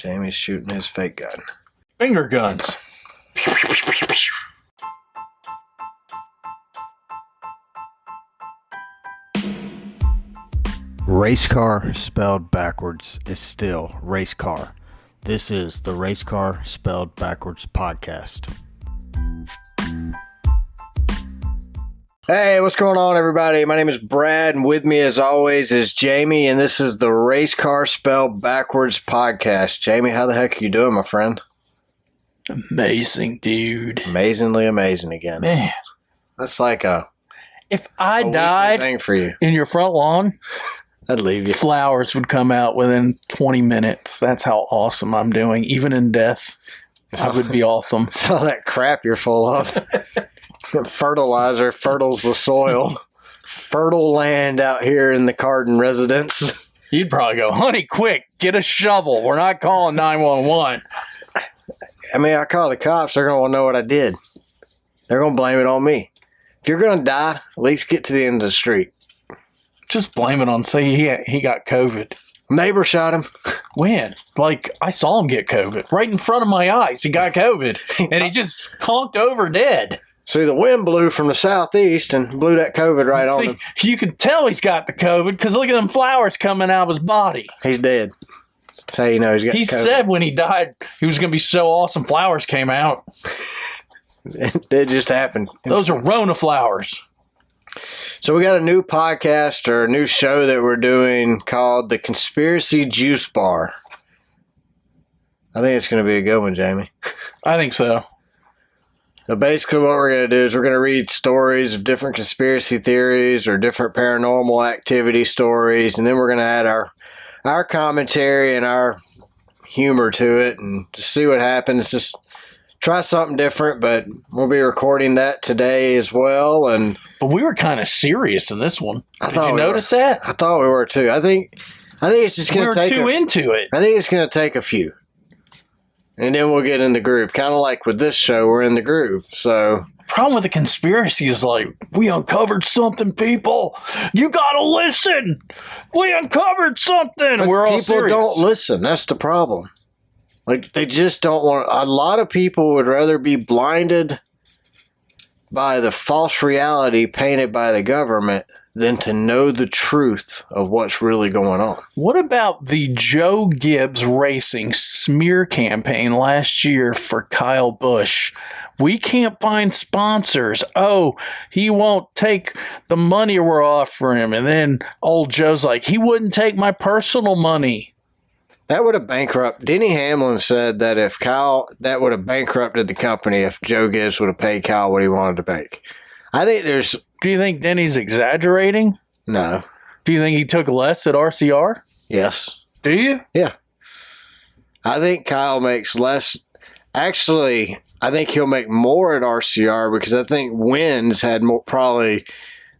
Jamie's shooting his fake gun. Finger guns. Race car spelled backwards is still race car. This is the Race Car Spelled Backwards podcast. Hey, what's going on, everybody? My name is Brad, and with me, as always, is Jamie, and this is the Race Car Spelled Backwards podcast. Jamie, how the heck are you doing, my friend? Amazing, dude. Amazingly amazing again. Man. That's like if I a died thing for you. in your front lawn, I'd leave you. flowers would come out within 20 minutes. That's how awesome I'm doing. Even in death, I would be awesome. It's all that crap you're full of. Fertilizer fertiles the soil. Fertile land out here in the Cardin residence. You'd probably go, honey, quick, get a shovel. We're not calling 911. I mean, I call the cops. They're going to want to know what I did. They're going to blame it on me. If you're going to die, at least get to the end of the street. Just blame it on, say he got COVID. Neighbor shot him. When? Like, I saw him get COVID. Right in front of my eyes, he got COVID. And he just conked over dead. See, the wind blew from the southeast and blew that COVID right on him. You could tell he's got the COVID because look at them flowers coming out of his body. He's dead. That's how you know he's got He COVID. said when he died, he was going to be so awesome, flowers came out. It just happened. Those are Rona flowers. So we got a new podcast or a new show that we're doing called The Conspiracy Juice Bar. I think it's going to be a good one, Jamie. I think so. So basically what we're going to do is we're going to read stories of different conspiracy theories or different paranormal activity stories, and then we're going to add our commentary and our humor to it and just see what happens. Just try something different, but we'll be recording that today as well. But we were kind of serious in this one. Did you we notice were. that? I thought we were too. I think it's just going to take We were too into it. I think it's going to take a few. And then we'll get in the groove. Kind of like with this show, we're in the groove. So Problem with the conspiracy is like, we uncovered something, people. You got to listen. We uncovered something. but We're all people serious. don't listen. That's the problem. Like, they just don't want. A lot of people would rather be blinded by the false reality painted by the government than to know the truth of what's really going on. What about the Joe Gibbs Racing smear campaign last year for Kyle Busch? We can't find sponsors. Oh, he won't take the money we're offering him. And then old Joe's like, he wouldn't take my personal money. That would have bankrupted. Denny Hamlin said that that would have bankrupted the company if Joe Gibbs would have paid Kyle what he wanted to make. I think there's. Do you think Denny's exaggerating? No. Do you think he took less at RCR? Yes. Do you? Yeah. I think Kyle makes less. Actually, I think he'll make more at RCR because I think Wynn's had more. Probably,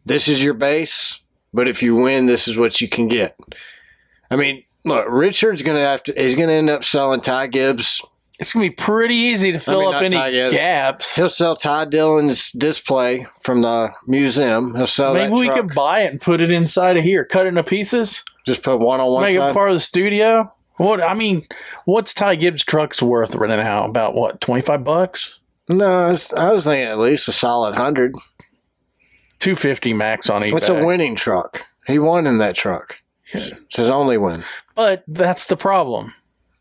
this is your base, but if you win, this is what you can get. I mean, look, Richard's he's gonna end up selling Ty Gibbs. It's going to be pretty easy to fill up any gaps. He'll sell Ty Dillon's display from the museum. He'll sell that truck. Maybe we could buy it and put it inside of here. Cut it into pieces. Just put one on one side. Make it part of the studio. What's Ty Gibbs' truck's worth right now? About what, $25? No, I was thinking at least a solid 100. $250 max on eBay. It's a winning truck. He won in that truck. Yeah. It's his only win. But that's the problem.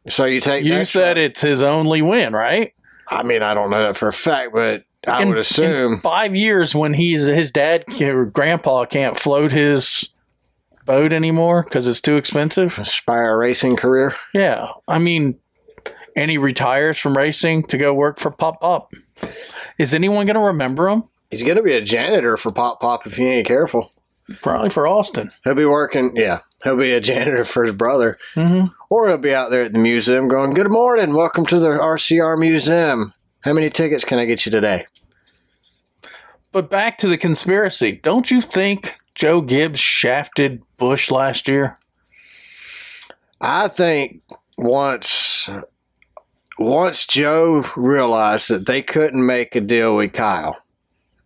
So you said it's his only win, right? I mean, I don't know that for a fact, but I would assume. In 5 years, when his dad or grandpa can't float his boat anymore because it's too expensive. Aspire racing career. Yeah. I mean, and he retires from racing to go work for Pop Pop. Is anyone going to remember him? He's going to be a janitor for Pop Pop if he ain't careful. Probably for Austin. He'll be working, yeah. He'll be a janitor for his brother. Mm-hmm. Or he'll be out there at the museum going, good morning, welcome to the RCR Museum. How many tickets can I get you today? But back to the conspiracy. Don't you think Joe Gibbs shafted Busch last year? I think once Joe realized that they couldn't make a deal with Kyle,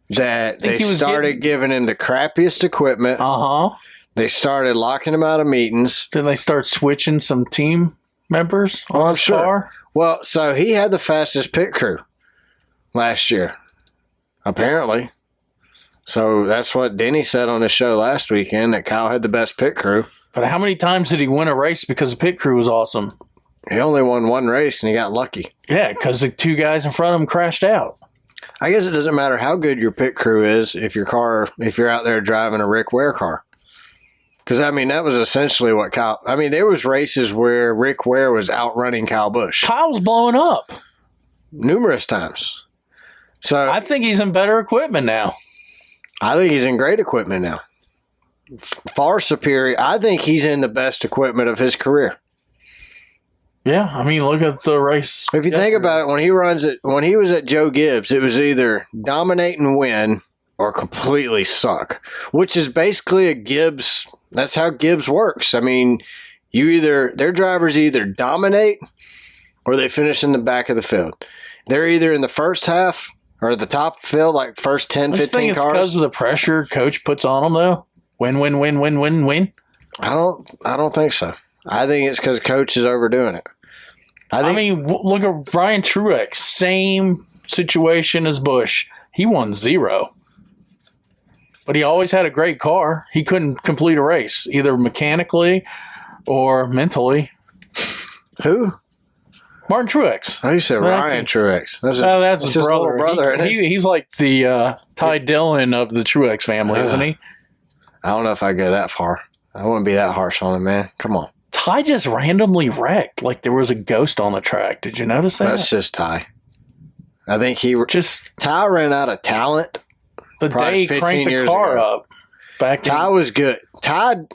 that they started giving him the crappiest equipment. Uh-huh. They started locking him out of meetings. Then they start switching some team members on Oh, I'm his sure. car? Well, so he had the fastest pit crew last year, apparently. So that's what Denny said on his show last weekend, that Kyle had the best pit crew. But how many times did he win a race because the pit crew was awesome? He only won one race and he got lucky. Yeah, because the two guys in front of him crashed out. I guess it doesn't matter how good your pit crew is if you're out there driving a Rick Ware car. Because, I mean, that was essentially what Kyle... I mean, there was races where Rick Ware was outrunning Kyle Busch. Kyle's blowing up. Numerous times. So I think he's in better equipment now. I think he's in great equipment now. Far superior. I think he's in the best equipment of his career. Yeah, I mean, look at the race. If you think about it, when he was at Joe Gibbs, it was either dominate and win or completely suck, which is basically a Gibbs. That's how Gibbs works. I mean, their drivers either dominate or they finish in the back of the field. They're either in the first half or the top of the field, like first 10, 15 it's cars. because of the pressure coach puts on them, though. Win, win, win, win, win, win. I don't think so. I think it's because coach is overdoing it. I mean, look at Ryan Truex. Same situation as Busch. He won 0. But he always had a great car. He couldn't complete a race, either mechanically or mentally. Who? Martin Truex. Oh, you said Ryan Truex. That's his brother. Brother. He's like the Ty Dillon of the Truex family, isn't he? I don't know if I go that far. I wouldn't be that harsh on him, man. Come on. Ty just randomly wrecked. Like there was a ghost on the track. Did you notice that? That's just Ty. I think Ty ran out of talent. The day he cranked the car up. Ty was good. Ty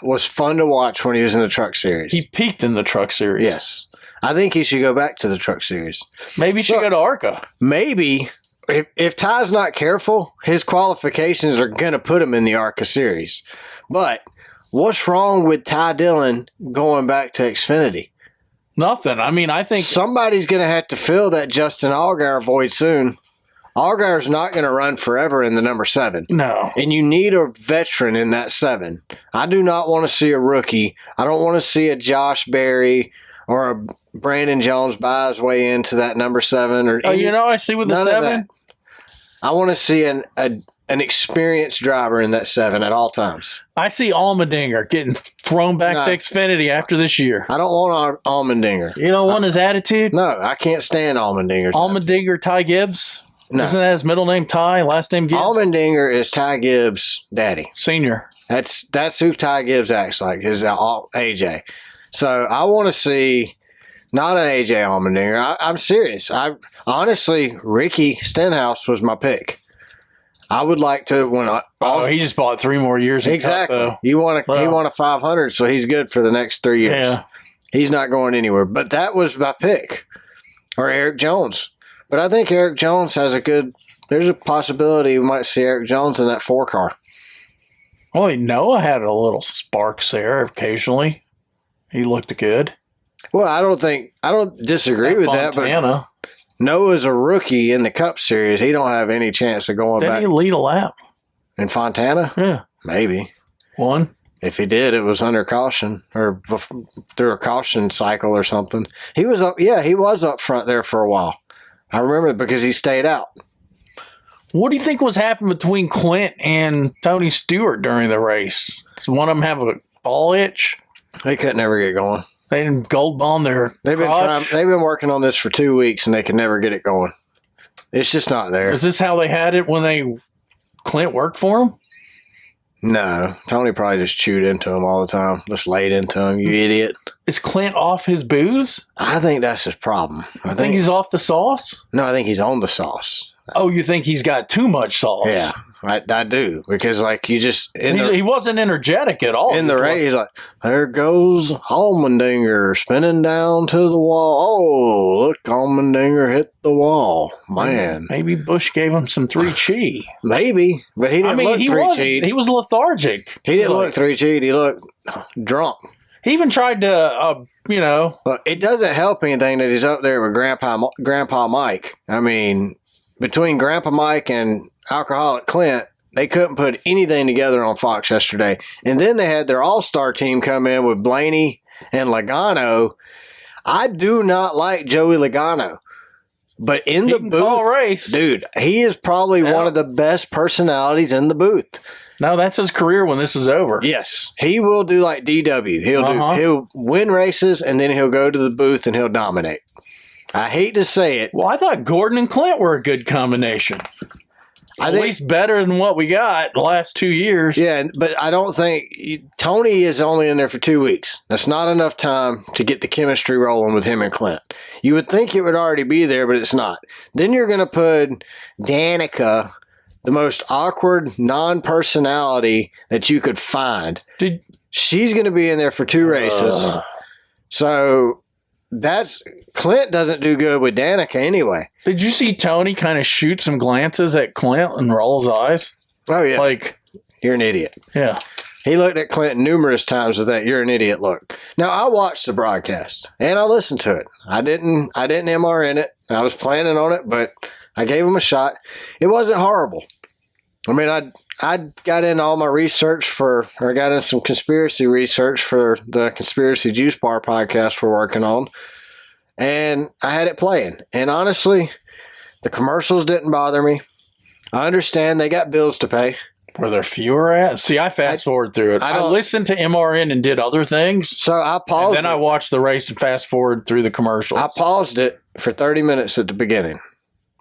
was fun to watch when he was in the Truck Series. He peaked in the Truck Series. Yes. I think he should go back to the Truck Series. Maybe he should go to ARCA. Maybe. If Ty's not careful, his qualifications are going to put him in the ARCA Series. But what's wrong with Ty Dillon going back to Xfinity? Nothing. I mean, I think somebody's going to have to fill that Justin Allgaier void soon. Allgaier's not going to run forever in the number 7. No. And you need a veteran in that 7. I do not want to see a rookie. I don't want to see a Josh Berry or a Brandon Jones buy his way into that number 7. I see with the 7. I want to see an experienced driver in that 7 at all times. I see Allmendinger getting thrown back to Xfinity after this year. I don't want Allmendinger. You don't want his attitude? No, I can't stand Allmendinger. Allmendinger, Ty Gibbs? No. Isn't that his middle name Ty, last name Gibbs? Allmendinger is Ty Gibbs' daddy. Senior. That's who Ty Gibbs acts like, is AJ. So I want to see not an AJ Allmendinger. I'm serious. Honestly, Ricky Stenhouse was my pick. I would like to he just bought 3 more years. Exactly. He won a 500, so he's good for the next 3 years. Yeah. He's not going anywhere. But that was my pick. Or Eric Jones. But I think Eric Jones there's a possibility we might see Eric Jones in that 4 car. Well, Noah had a little sparks there occasionally. He looked good. Well, I don't disagree with Fontana. that, but Noah's a rookie in the Cup Series. He don't have any chance of going back. Didn't he lead a lap? In Fontana? Yeah. Maybe. 1. If he did, it was under caution or through a caution cycle or something. He was up front there for a while. I remember because he stayed out. What do you think was happening between Clint and Tony Stewart during the race? Does one of them have a ball itch? They couldn't ever get going. They didn't gold bond their They've been working on this for 2 weeks and they can never get it going. It's just not there. Is this how they had it when Clint worked for him? No. Tony probably just chewed into him all the time. Just laid into him, you idiot. Is Clint off his booze? I think that's his problem. I think he's off the sauce? No, I think he's on the sauce. Oh, you think he's got too much sauce? Yeah, I do. Because, he wasn't energetic at all. In the race, he's like, there goes Allmendinger spinning down to the wall. Oh, look, Allmendinger hit the wall. Man. Maybe Busch gave him some 3-chi. Maybe, but he didn't look 3-chi'd. He was lethargic. He didn't look 3-chi'd. He looked drunk. He even tried to, But it doesn't help anything that he's up there with Grandpa Mike. I mean, between Grandpa Mike and Alcoholic Clint, they couldn't put anything together on Fox yesterday. And then they had their all-star team come in with Blaney And Logano, I do not like Joey Logano. But in He the can booth, call a race. dude, he is probably one of the best personalities in the booth. No, that's his career when this is over. Yes, he will do like DW. He'll win races and then he'll go to the booth and he'll dominate. I hate to say it. Well, I thought Gordon and Clint were a good combination. At least better than what we got the last 2 years. Yeah, but I don't think Tony is only in there for 2 weeks. That's not enough time to get the chemistry rolling with him and Clint. You would think it would already be there, but it's not. Then you're going to put Danica, the most awkward non-personality that you could find. She's going to be in there for 2 races. So Clint doesn't do good with Danica anyway. Did you see Tony kind of shoot some glances at Clint and roll his eyes? Oh, yeah. Like, you're an idiot. Yeah. He looked at Clint numerous times with that "you're an idiot" look. Now, I watched the broadcast and I listened to it. I didn't MR in it. I was planning on it, but I gave him a shot. It wasn't horrible. I mean, I got in all my research I got in some conspiracy research for the Conspiracy Juice Bar podcast we're working on, and I had it playing. And honestly, the commercials didn't bother me. I understand they got bills to pay. Were there fewer ads? See, I fast forward through it. I listened to MRN and did other things. So I paused and then I watched the race and fast forward through the commercials. I paused it for 30 minutes at the beginning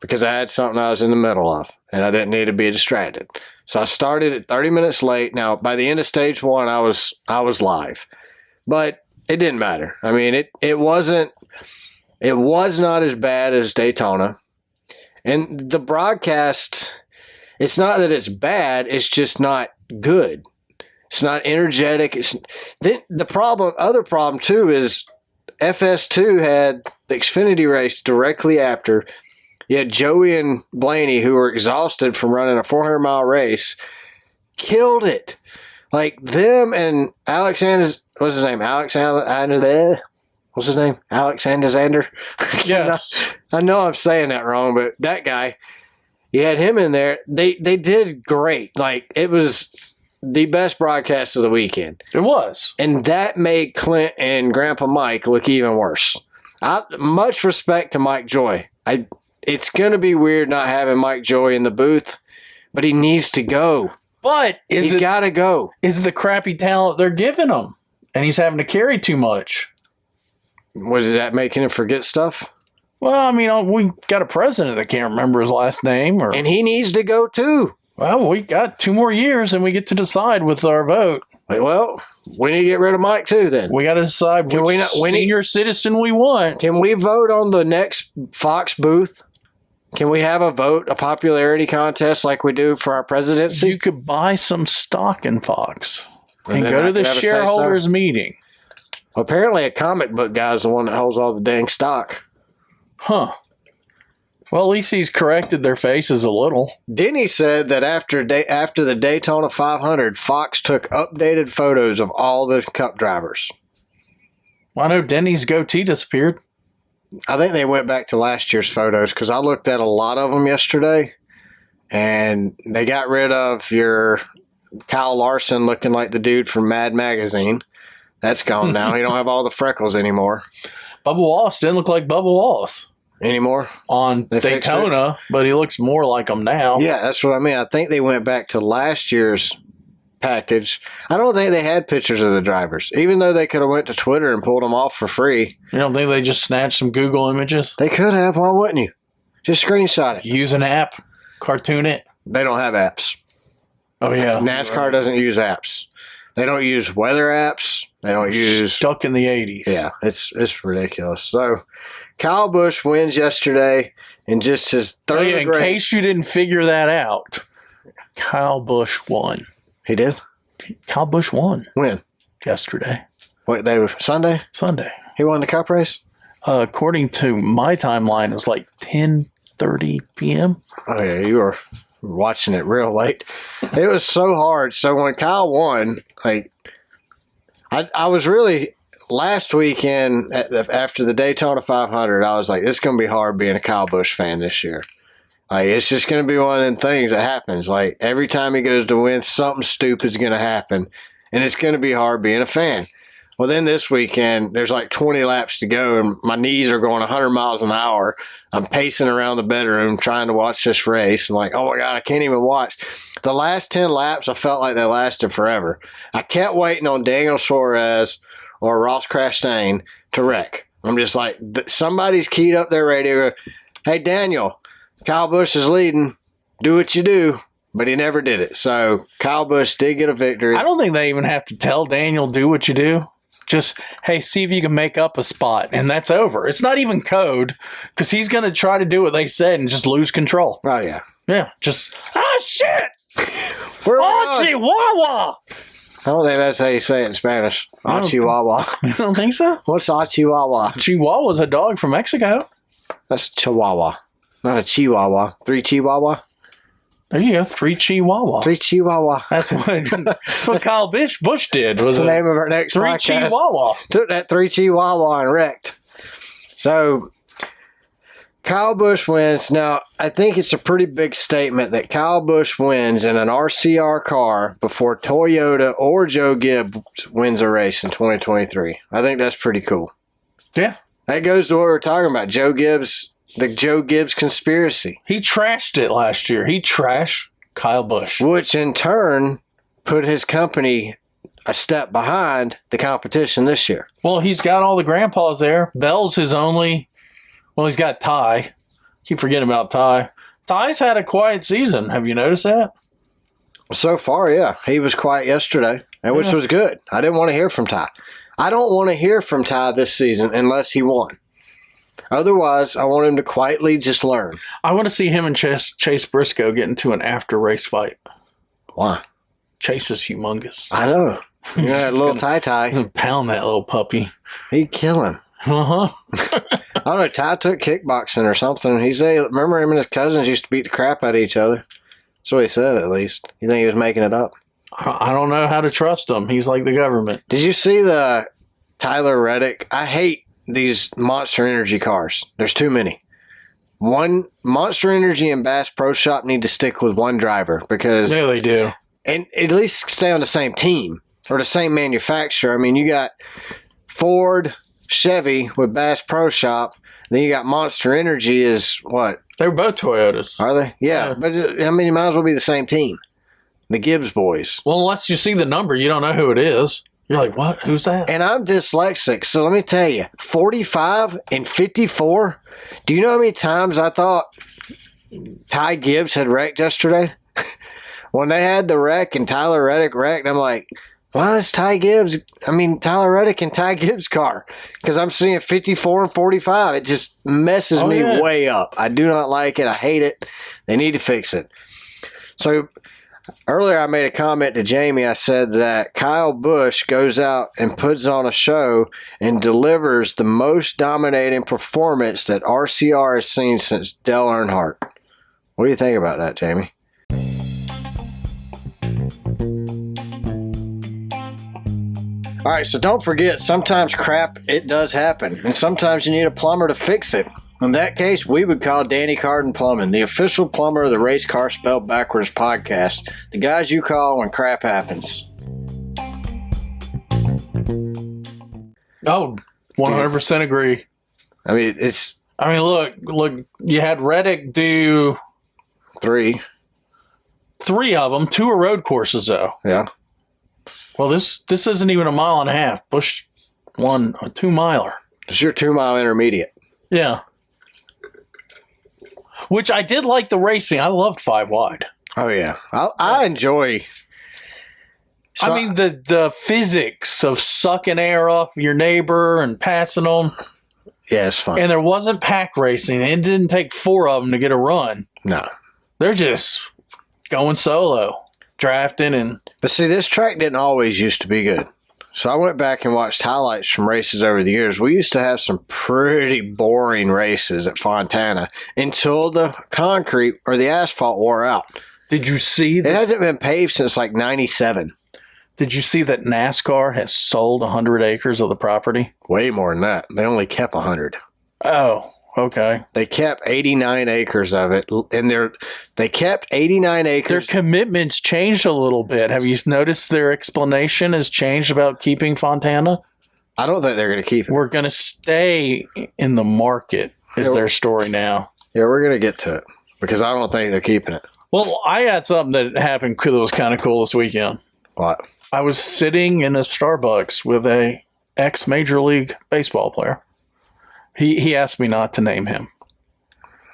because I had something I was in the middle of and I didn't need to be distracted. So I started at 30 minutes late. Now, by the end of stage 1, I was live. But it didn't matter. I mean, it was not as bad as Daytona. And the broadcast, it's not that it's bad, it's just not good. It's not energetic. Other problem too is FS2 had the Xfinity race directly after. You had Joey and Blaney, who were exhausted from running a 400-mile race, killed it. Like them and Alexander, what's his name? Alexander. Yes. I know I'm saying that wrong, but that guy, you had him in there. They did great. Like, it was the best broadcast of the weekend. It was. And that made Clint and Grandpa Mike look even worse. Much respect to Mike Joy. It's going to be weird not having Mike Joy in the booth, but he needs to go. But he's got to go. Is the crappy talent they're giving him? And he's having to carry too much. Was that making him forget stuff? Well, I mean, we got a president that can't remember his last name. And he needs to go too. Well, we got 2 more years and we get to decide with our vote. Well, we need to get rid of Mike too then. We got to decide which senior citizen we want. Can we vote on the next Fox booth? Can we have a popularity contest like we do for our presidency? You could buy some stock in Fox and go to the shareholders meeting. Well, apparently a comic book guy is the one that holds all the dang stock. Huh. Well, at least he's corrected their faces a little. Denny said that after the Daytona 500, Fox took updated photos of all the Cup drivers. Well, I know Denny's goatee disappeared. I think they went back to last year's photos because I looked at a lot of them yesterday, and they got rid of your Kyle Larson looking like the dude from Mad Magazine. That's gone now. He don't have all the freckles anymore. Bubba Wallace didn't look like Bubba Wallace anymore on Daytona, but he looks more like him now. Yeah, that's what I mean. I think they went back to last year's package. I don't think they had pictures of the drivers, even though they could have went to Twitter and pulled them off for free. You don't think they just snatched some Google images? They could have. Why wouldn't you? Just screenshot it. Use an app, cartoon it. They don't have apps. Oh yeah, NASCAR doesn't use apps. They don't use weather apps. They don't use... Stuck in the 80s. Yeah, it's ridiculous. So, Kyle Busch wins yesterday in just his third race. In case you didn't figure that out, Kyle Busch won. He did? Kyle Busch won. When? Yesterday. What day was Sunday? Sunday. He won the Cup race? According to my timeline, it was like 10:30 p.m. Oh, yeah, you were watching it real late. It was so hard. So when Kyle won, like, I was really, last weekend after the Daytona 500, I was like, it's going to be hard being a Kyle Busch fan this year. Like, it's just going to be one of them things that happens. Like, every time he goes to win, something stupid's going to happen, and it's going to be hard being a fan. Well, then this weekend, there's like 20 laps to go, and my knees are going 100 miles an hour. I'm pacing around the bedroom trying to watch this race. I'm like, oh my God, I can't even watch. The last 10 laps, I felt like they lasted forever. I kept waiting on Daniel Suarez or Ross Chastain to wreck. I'm just like, somebody's keyed up their radio. Hey, Daniel, Kyle Busch is leading. Do what you do. But he never did it. So Kyle Busch did get a victory. I don't think they even have to tell Daniel, do what you do. Just, hey, see if you can make up a spot. And that's over. It's not even code because he's going to try to do what they said and just lose control. Oh, yeah. Yeah. Just, shit. Oh, Chihuahua. I don't think that's how you say it in Spanish. Chihuahua. You don't think so? What's Chihuahua? Chihuahua's a dog from Mexico. That's Chihuahua. Not a Chihuahua. 3 Chihuahua? There you go. 3 Chihuahua. 3 Chihuahua. That's what Kyle Busch did. Was the name of our next 3 podcast. Chihuahua. Took that 3 Chihuahua and wrecked. So Kyle Busch wins. Now, I think it's a pretty big statement that Kyle Busch wins in an RCR car before Toyota or Joe Gibbs wins a race in 2023. I think that's pretty cool. Yeah. That goes to what we were talking about. Joe Gibbs, the Joe Gibbs conspiracy. He trashed it last year. He trashed Kyle Busch. Which in turn put his company a step behind the competition this year. Well, he's got all the grandpas there. Bell's his only. Well, he's got Ty. Keep forgetting about Ty. Ty's had a quiet season. Have you noticed that? So far, yeah. He was quiet yesterday, which was good. I didn't want to hear from Ty. I don't want to hear from Ty this season unless he won. Otherwise, I want him to quietly just learn. I want to see him and Chase Briscoe get into an after-race fight. Why? Chase is humongous. I know. You know that little Ty. Pound that little puppy. He'd kill him. Uh-huh. I don't know. Ty took kickboxing or something. He said, remember him and his cousins used to beat the crap out of each other. That's what he said, at least. You think he was making it up? I don't know how to trust him. He's like the government. Did you see the Tyler Reddick? I hate these Monster Energy cars. There's too many. One Monster Energy and Bass Pro Shop need to stick with one driver because Yeah, they do. And at least stay on the same team or the same manufacturer. I mean, you got Ford, Chevy with Bass Pro Shop. Then you got Monster Energy is what? They were both Toyotas. Are they? Yeah. But I mean, it might as well be the same team. The Gibbs boys. Well, unless you see the number, you don't know who it is. You're like, what? Who's that? And I'm dyslexic, so let me tell you, 45 and 54. Do you know how many times I thought Ty Gibbs had wrecked yesterday? When they had the wreck and Tyler Reddick wrecked, I'm like, why is Tyler Reddick and Ty Gibbs' car? Because I'm seeing 54 and 45. It just messes me way up. I do not like it. I hate it. They need to fix it. So earlier I made a comment to Jamie. I said that Kyle Busch goes out and puts on a show and delivers the most dominating performance that RCR has seen since Dale Earnhardt. What do you think about that, Jamie? All right, so don't forget, sometimes crap, it does happen. And sometimes you need a plumber to fix it. In that case, we would call Danny Carden Plumbing, the official plumber of the Race Car Spelled Backwards podcast. The guys you call when crap happens. Oh, 100% agree. I mean, look, you had Reddick do 3 of them. 2 are road courses, though. Yeah. Well, this isn't even a mile and a half. Busch won a 2-miler. It's your 2-mile intermediate. Yeah. Which I did like the racing. I loved 5 wide. Oh, yeah. I enjoy... So, I mean, the physics of sucking air off your neighbor and passing them. Yeah, it's fun. And there wasn't pack racing. It didn't take 4 of them to get a run. No. They're just going solo, drafting and... But see, this track didn't always used to be good. So I went back and watched highlights from races over the years. We used to have some pretty boring races at Fontana until the concrete or the asphalt wore out. Did you see that? It hasn't been paved since like 97. Did you see that NASCAR has sold 100 acres of the property? Way more than that. They only kept 100. Oh, okay. They kept 89 acres of it, and they kept 89 acres. Their commitments changed a little bit. Have you noticed their explanation has changed about keeping Fontana? I don't think they're going to keep it. We're going to stay in the market is their story now. Yeah, we're going to get to it because I don't think they're keeping it. Well, I had something that happened that was kind of cool this weekend. What? I was sitting in a Starbucks with a ex-Major League Baseball player. He asked me not to name him.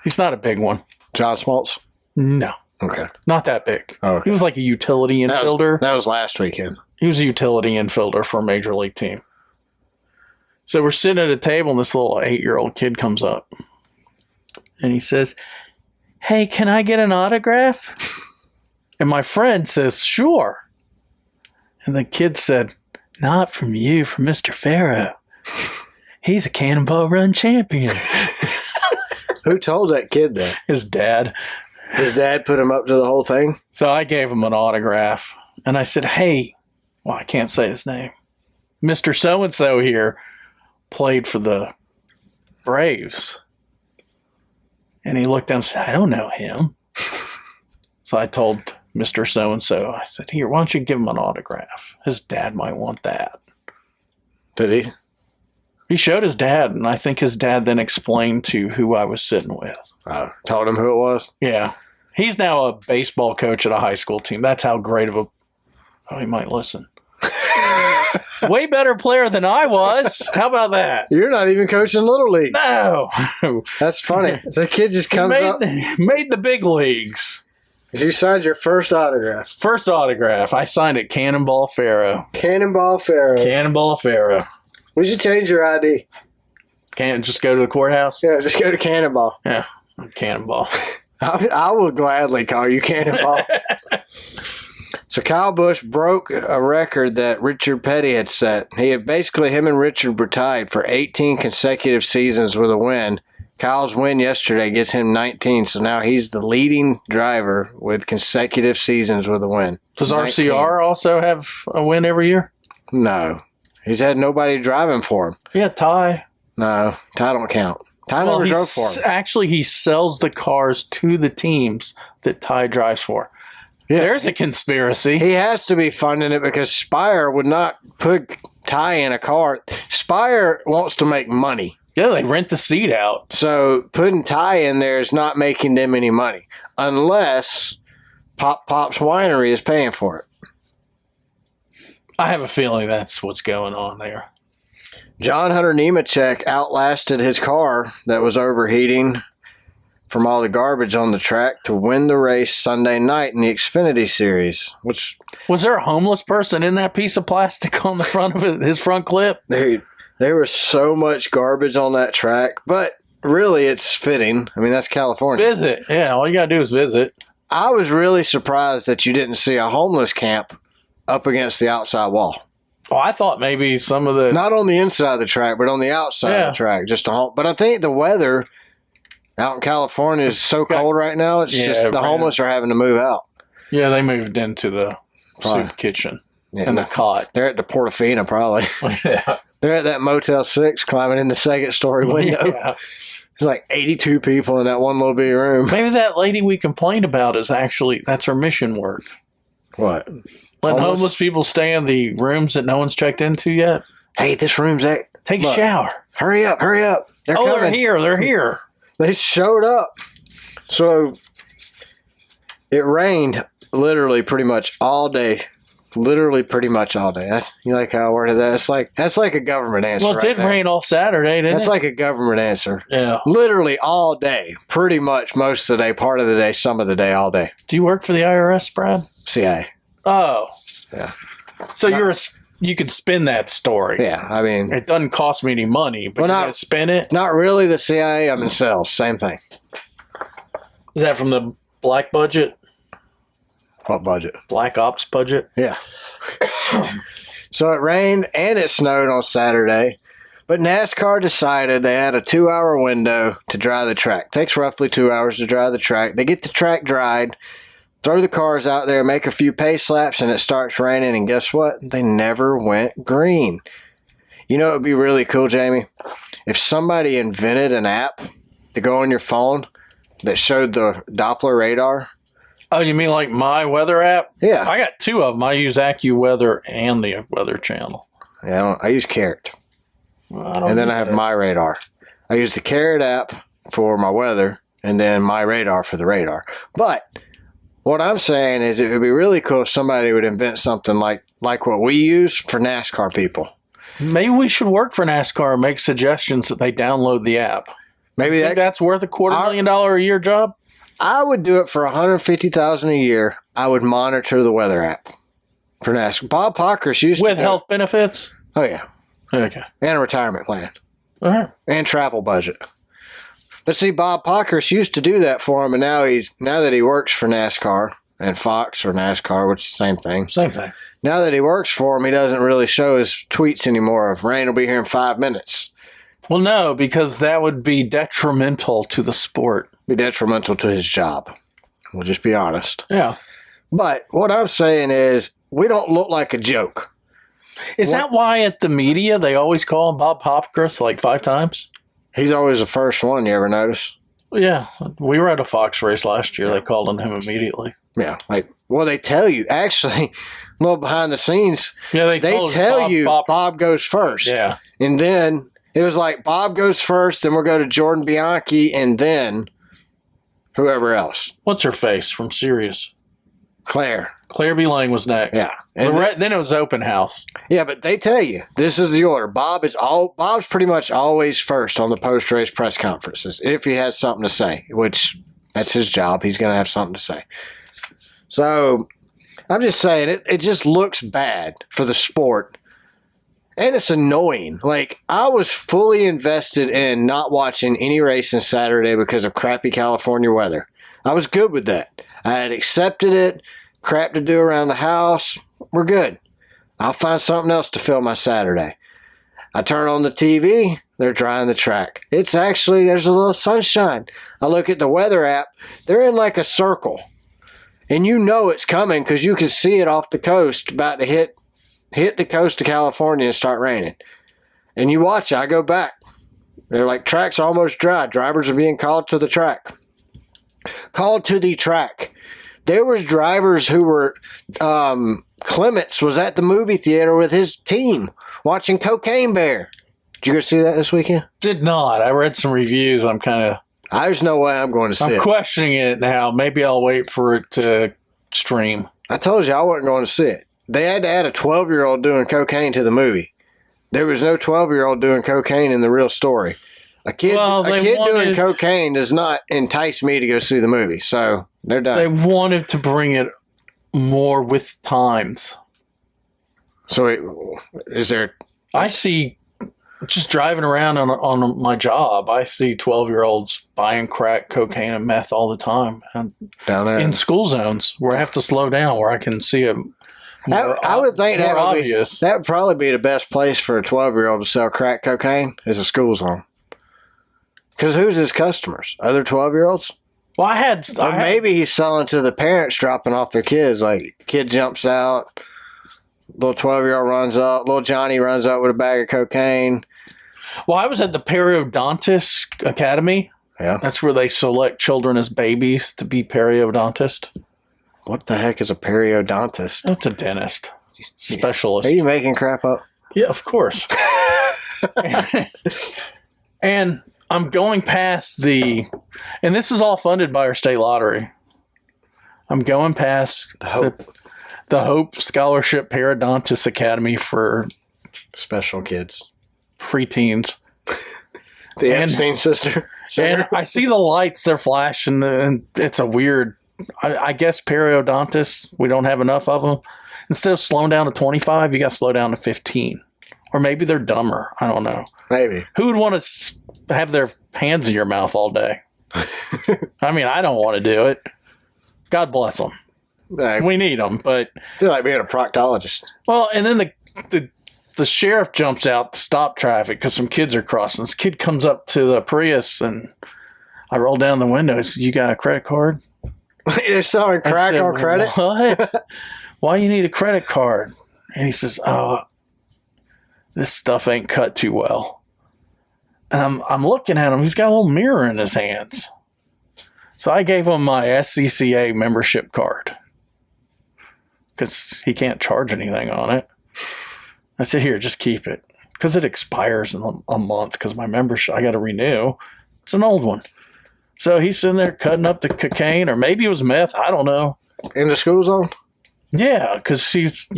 He's not a big one. John Smoltz? No. Okay. Not that big. Oh, okay. He was like a utility infielder. That was last weekend. He was a utility infielder for a Major League team. So we're sitting at a table, and this little 8-year-old kid comes up. And he says, "Hey, can I get an autograph?" And my friend says, "Sure." And the kid said, "Not from you, from Mr. Farrow. He's a Cannonball Run champion." Who told that kid that? His dad. His dad put him up to the whole thing? So I gave him an autograph. And I said, "Hey," well, I can't say his name. "Mr. So-and-so here played for the Braves." And he looked down and said, "I don't know him." So I told Mr. So-and-so, I said, "Here, why don't you give him an autograph? His dad might want that." Did he? He showed his dad, and I think his dad then explained to who I was sitting with. Told him who it was? Yeah. He's now a baseball coach at a high school team. That's how great of a... Oh, he might listen. Way better player than I was. How about that? You're not even coaching Little League. No. That's funny. The kid just comes up. Made the big leagues. You signed your first autograph. First autograph. I signed it Cannonball Farrow. Cannonball Farrow. Cannonball Farrow. We should change your ID. Can't just go to the courthouse? Yeah, just go to Cannonball. Yeah, Cannonball. I will gladly call you Cannonball. So Kyle Busch broke a record that Richard Petty had set. Him and Richard were tied for 18 consecutive seasons with a win. Kyle's win yesterday gets him 19, so now he's the leading driver with consecutive seasons with a win. Does 19. RCR also have a win every year? No. He's had nobody driving for him. Yeah, Ty. No, Ty don't count. Ty never drove for him. Actually, he sells the cars to the teams that Ty drives for. Yeah, there's a conspiracy. He has to be funding it because Spire would not put Ty in a car. Spire wants to make money. Yeah, they rent the seat out. So putting Ty in there is not making them any money unless Pop's Winery is paying for it. I have a feeling that's what's going on there. John Hunter Nemechek outlasted his car that was overheating from all the garbage on the track to win the race Sunday night in the Xfinity Series. Which was there a homeless person in that piece of plastic on the front of his front clip? Dude, there was so much garbage on that track, but really it's fitting. I mean, that's California. Visit. Yeah, all you got to do is visit. I was really surprised that you didn't see a homeless camp up against the outside wall. Oh, I thought maybe some of the... Not on the inside of the track, but on the outside of the track. Just a home. But I think the weather out in California is so cold right now, it's just the homeless are having to move out. Yeah, they moved into the soup kitchen and the cot. They're at the Portofino, probably. Yeah. They're at that Motel 6 climbing in the second-story window. Yeah. There's like 82 people in that one little bitty room. Maybe that lady we complained about is actually... That's her mission work. What? Letting homeless people stay in the rooms that no one's checked into yet. Hey, this room's Take a shower. Hurry up. They're coming. They're here. They showed up. So it rained literally pretty much all day. That's, you like how I worded that? That's like a government answer. Well, it did rain all Saturday, didn't it? That's like a government answer. Yeah. Literally all day. Pretty much most of the day, part of the day, some of the day, all day. Do you work for the IRS, Brad? CIA. Oh. Yeah. So you could spin that story. Yeah, I mean... It doesn't cost me any money, but you gotta spin it? Not really the CIA. I'm in sales. Same thing. Is that from the black budget? What budget? Black Ops budget? Yeah. So it rained and it snowed on Saturday, but NASCAR decided they had a 2-hour window to dry the track. Takes roughly 2 hours to dry the track. They get the track dried, throw the cars out there, make a few pace laps, and it starts raining, and guess what? They never went green. You know, it would be really cool, Jamie, if somebody invented an app to go on your phone that showed the Doppler radar. Oh, you mean like my weather app? Yeah. I got 2 of them. I use AccuWeather and the Weather Channel. Yeah, I use Carrot. Well, and then I have my radar. I use the Carrot app for my weather, and then my radar for the radar. But what I'm saying is it would be really cool if somebody would invent something like what we use for NASCAR people. Maybe we should work for NASCAR and make suggestions that they download the app. Maybe that's worth a $250,000 a year job. I would do it for $150,000 a year. I would monitor the weather app for NASCAR. Bob Pockers used with health benefits. Oh yeah, okay, and a retirement plan, all right, and travel budget. But see, Bob Pockers used to do that for him, and now that he works for NASCAR and Fox or NASCAR, which is the same thing. Same thing. Now that he works for him, he doesn't really show his tweets anymore of rain will be here in 5 minutes. Well, no, because that would be detrimental to the sport. Be detrimental to his job. We'll just be honest. Yeah. But what I'm saying is, we don't look like a joke. Is that why at the media they always call him Bob Popkris like 5 times? He's always the first one, you ever notice? Yeah. We were at a Fox race last year. They called on him immediately. Yeah. They tell you. Actually, a little behind the scenes. Yeah, they tell you Bob goes first. Yeah. And then it was like Bob goes first, then we'll go to Jordan Bianchi, and then whoever else. What's her face from Sirius? Claire B. Lang was next. Yeah. And then it was open house. Yeah, but they tell you this is the order. Bob's pretty much always first on the post-race press conferences if he has something to say, which that's his job. He's going to have something to say. So I'm just saying it just looks bad for the sport. And it's annoying. Like, I was fully invested in not watching any racing Saturday because of crappy California weather. I was good with that. I had accepted it. Crap to do around the house. We're good. I'll find something else to fill my Saturday. I turn on the TV. They're drying the track. There's a little sunshine. I look at the weather app. They're in like a circle. And you know it's coming because you can see it off the coast about to hit the coast of California and start raining. And you watch it. I go back. They're like, track's almost dry. Drivers are being called to the track. Called to the track. There was drivers who were, Clements was at the movie theater with his team watching Cocaine Bear. Did you go see that this weekend? Did not. I read some reviews. There's no way I'm going to see it. I'm questioning it now. Maybe I'll wait for it to stream. I told you I wasn't going to see it. They had to add a 12-year-old doing cocaine to the movie. There was no 12-year-old doing cocaine in the real story. A kid doing cocaine does not entice me to go see the movie, so they're done. They wanted to bring it more with times. So is there... I see, just driving around on my job, I see 12-year-olds buying crack, cocaine, and meth all the time. And down there? In school zones where I have to slow down, where I can see it. I would think that would probably be the best place for a 12-year-old to sell crack cocaine is a school zone. Because who's his customers? Other 12-year-olds? Well, maybe he's selling to the parents dropping off their kids. Like, kid jumps out, little 12-year-old runs up, little Johnny runs up with a bag of cocaine. Well, I was at the Periodontist Academy. Yeah. That's where they select children as babies to be periodontist. What the heck is a periodontist? That's a dentist. Specialist. Are you making crap up? Yeah, of course. And I'm going past and this is all funded by our state lottery. I'm going past the Hope Scholarship Periodontist Academy for special kids, preteens. The Epstein sister. And I see the lights, they're flashing, and it's a weird, I guess periodontists, we don't have enough of them. Instead of slowing down to 25, you got to slow down to 15. Or maybe they're dumber. I don't know. Maybe. Who would want to have their hands in your mouth all day? I mean, I don't want to do it. God bless them. We need them, but... I feel like being a proctologist. Well, and then the sheriff jumps out to stop traffic because some kids are crossing. This kid comes up to the Prius, and I roll down the window. He says, "You got a credit card?" They're selling crack on credit? What? Why you need a credit card? And he says, "Oh, this stuff ain't cut too well." And I'm looking at him. He's got a little mirror in his hands. So I gave him my SCCA membership card because he can't charge anything on it. I said, "Here, just keep it. because it expires in a month because my membership, I got to renew. It's an old one. So he's sitting there cutting up the cocaine, or maybe it was meth. I don't know. In the school zone? Yeah, because he's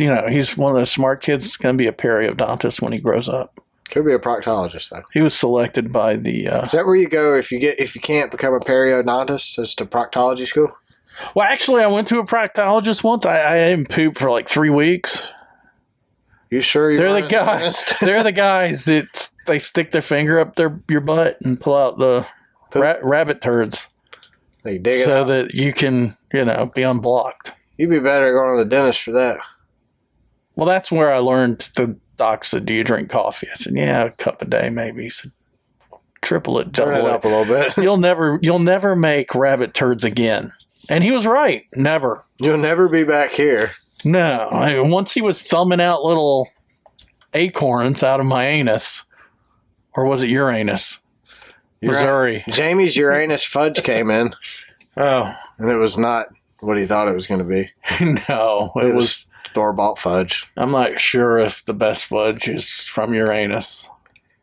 one of those smart kids that's going to be a periodontist when he grows up. Could be a proctologist, though. He was selected by the... Is that where you go if you can't become a periodontist? Is to proctology school? Well, actually, I went to a proctologist once. I didn't poop for like 3 weeks. You sure They're the guys. They're the guys that they stick their finger up your butt and pull out the rabbit turds. They dig it so out. that you can, be unblocked. You'd be better going to the dentist for that. Well, that's where I learned. The doc said, "Do you drink coffee?" I said, "Yeah, a cup a day, maybe." He said, "Triple it, double Turn it up a little bit. You'll never make rabbit turds again." And he was right. Never. You'll never be back here. No. Once he was thumbing out little acorns out of my anus, or was it Uranus? Missouri. Jamie's Uranus fudge came in. Oh. And it was not what he thought it was going to be. No, it was store-bought fudge. I'm not sure if the best fudge is from Uranus.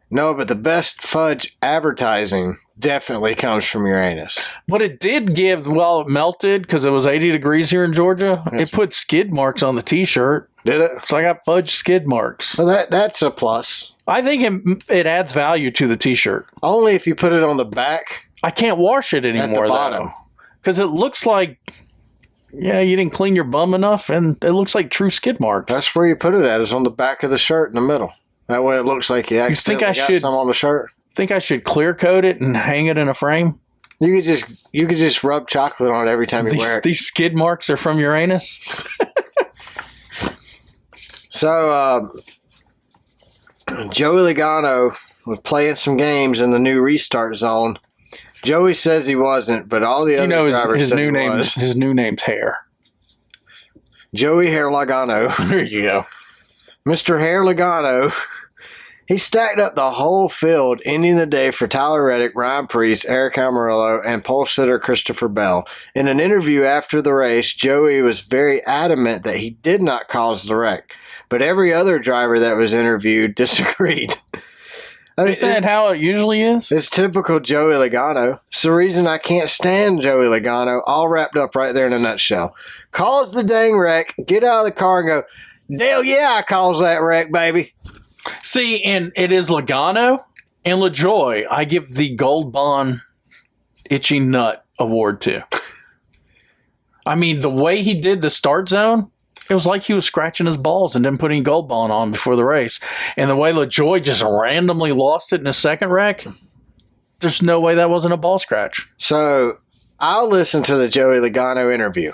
No, but the best fudge advertising definitely comes from Uranus. But it did give, while it melted, because it was 80 degrees here in Georgia, it put skid marks on the T-shirt. Did it? So I got fudge skid marks. So that's a plus. I think it adds value to the T-shirt. Only if you put it on the back. I can't wash it anymore, at the bottom. Because it looks like, you didn't clean your bum enough, and it looks like true skid marks. That's where you put it at, is on the back of the shirt in the middle. That way it looks like you accidentally got some on the shirt. Think I should clear coat it and hang it in a frame? You could just rub chocolate on it every time you wear it. These skid marks are from Uranus? So, Joey Logano was playing some games in the new restart zone. Joey says he wasn't, but all the other drivers his said new he name was. His new name's Hair. Joey Hair Logano. There you go. Mr. Hair Logano. He stacked up the whole field, ending the day for Tyler Reddick, Ryan Preece, Eric Almirola, and pole sitter Christopher Bell. In an interview after the race, Joey was very adamant that he did not cause the wreck, but every other driver that was interviewed disagreed. Isn't that how it usually is? It's typical Joey Logano. It's the reason I can't stand Joey Logano, all wrapped up right there in a nutshell. Calls the dang wreck, get out of the car and go, Dale, yeah, I caused that wreck, baby. See, and it is Logano and LaJoie I give the Gold Bond Itchy Nut Award to. I mean, the way he did the start zone, it was like he was scratching his balls and didn't put any Gold Bond on before the race. And the way LaJoie just randomly lost it in a second wreck, there's no way that wasn't a ball scratch. So I'll listen to the Joey Logano interview,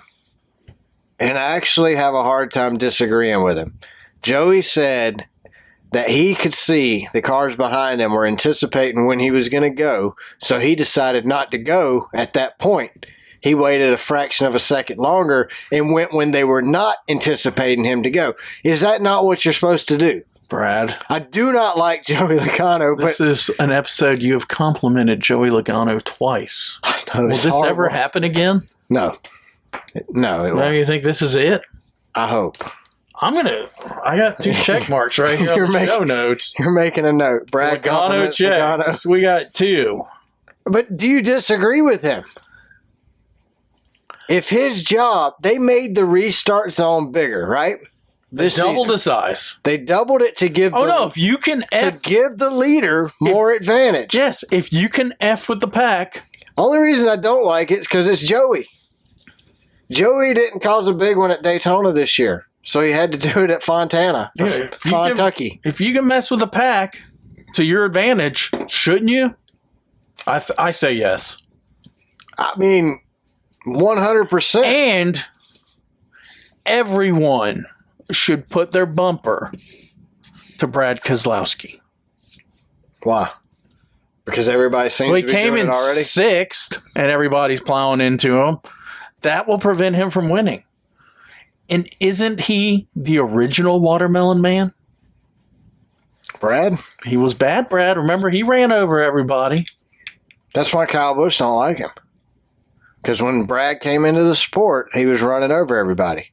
and I actually have a hard time disagreeing with him. Joey said that he could see the cars behind him were anticipating when he was going to go, so he decided not to go at that point. He waited a fraction of a second longer and went when they were not anticipating him to go. Is that not what you're supposed to do? Brad. I do not like Joey Logano. This is an episode you have complimented Joey Logano twice. Will this ever happen again? No. No, it Now won't. you think this is it? I hope. I got 2 check marks right here on the show notes. You're making a note. Brad Logano checks. Logano. We got 2. But do you disagree with him? If his job, they made the restart zone bigger, right? They doubled the size. They doubled it to give if you can give the leader more advantage. Yes, if you can F with the pack. Only reason I don't like it is because it's Joey. Joey didn't cause a big one at Daytona this year, so he had to do it at Fontana, Kentucky. If you can mess with the pack to your advantage, shouldn't you? I say yes. I mean, 100%. And everyone should put their bumper to Brad Keselowski. Why? Because everybody seems to be doing it already? He came in 6th, and everybody's plowing into him. That will prevent him from winning. And isn't he the original Watermelon Man? Brad? He was bad, Brad. Remember, he ran over everybody. That's why Kyle Busch don't like him. Because when Brad came into the sport, he was running over everybody.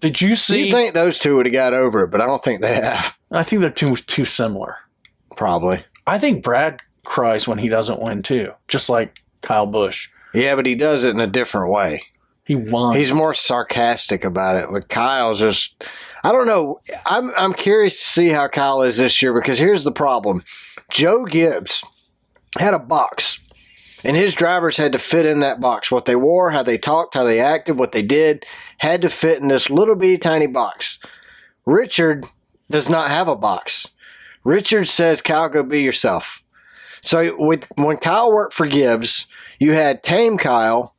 Did you see? You think those two would have got over it, but I don't think they have. I think they're too similar. Probably. I think Brad cries when he doesn't win too, just like Kyle Busch. Yeah, but he does it in a different way. He won. He's more sarcastic about it. But Kyle's just, I don't know. I'm curious to see how Kyle is this year, because here's the problem. Joe Gibbs had a box, and his drivers had to fit in that box. What they wore, how they talked, how they acted, what they did, had to fit in this little bitty tiny box. Richard does not have a box. Richard says, Kyle, go be yourself. So when Kyle worked for Gibbs, you had tame Kyle,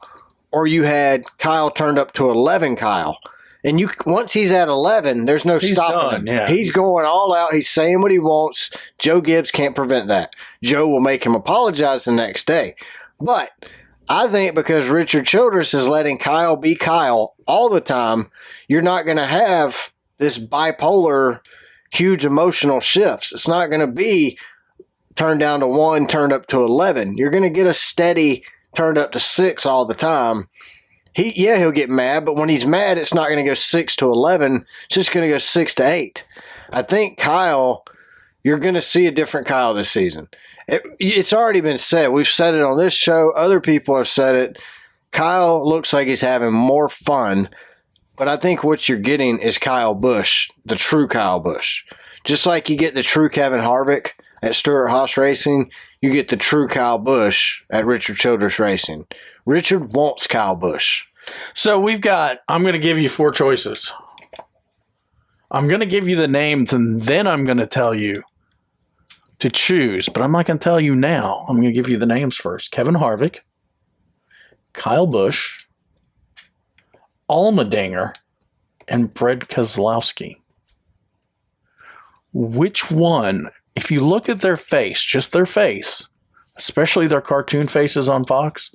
or you had Kyle turned up to 11 Kyle. And once he's at 11, there's no stopping him. Yeah. He's going all out. He's saying what he wants. Joe Gibbs can't prevent that. Joe will make him apologize the next day. But I think because Richard Childress is letting Kyle be Kyle all the time, you're not going to have this bipolar, huge emotional shifts. It's not going to be turned down to 1, turned up to 11. You're going to get a steady turned up to 6 all the time. He'll get mad, but when he's mad, it's not going to go 6 to 11. It's just going to go 6 to 8. I think Kyle, you're going to see a different Kyle this season. It's already been said. We've said it on this show. Other people have said it. Kyle looks like he's having more fun, but I think what you're getting is Kyle Busch, the true Kyle Busch. Just like you get the true Kevin Harvick at Stewart-Haas Racing, you get the true Kyle Busch at Richard Childress Racing. Richard wants Kyle Busch. So I'm going to give you 4 choices. I'm going to give you the names, and then I'm going to tell you to choose, but I'm not going to tell you now. I'm going to give you the names first. Kevin Harvick, Kyle Busch, Allmendinger, and Brad Keselowski. Which one, if you look at their face, just their face, especially their cartoon faces on Fox,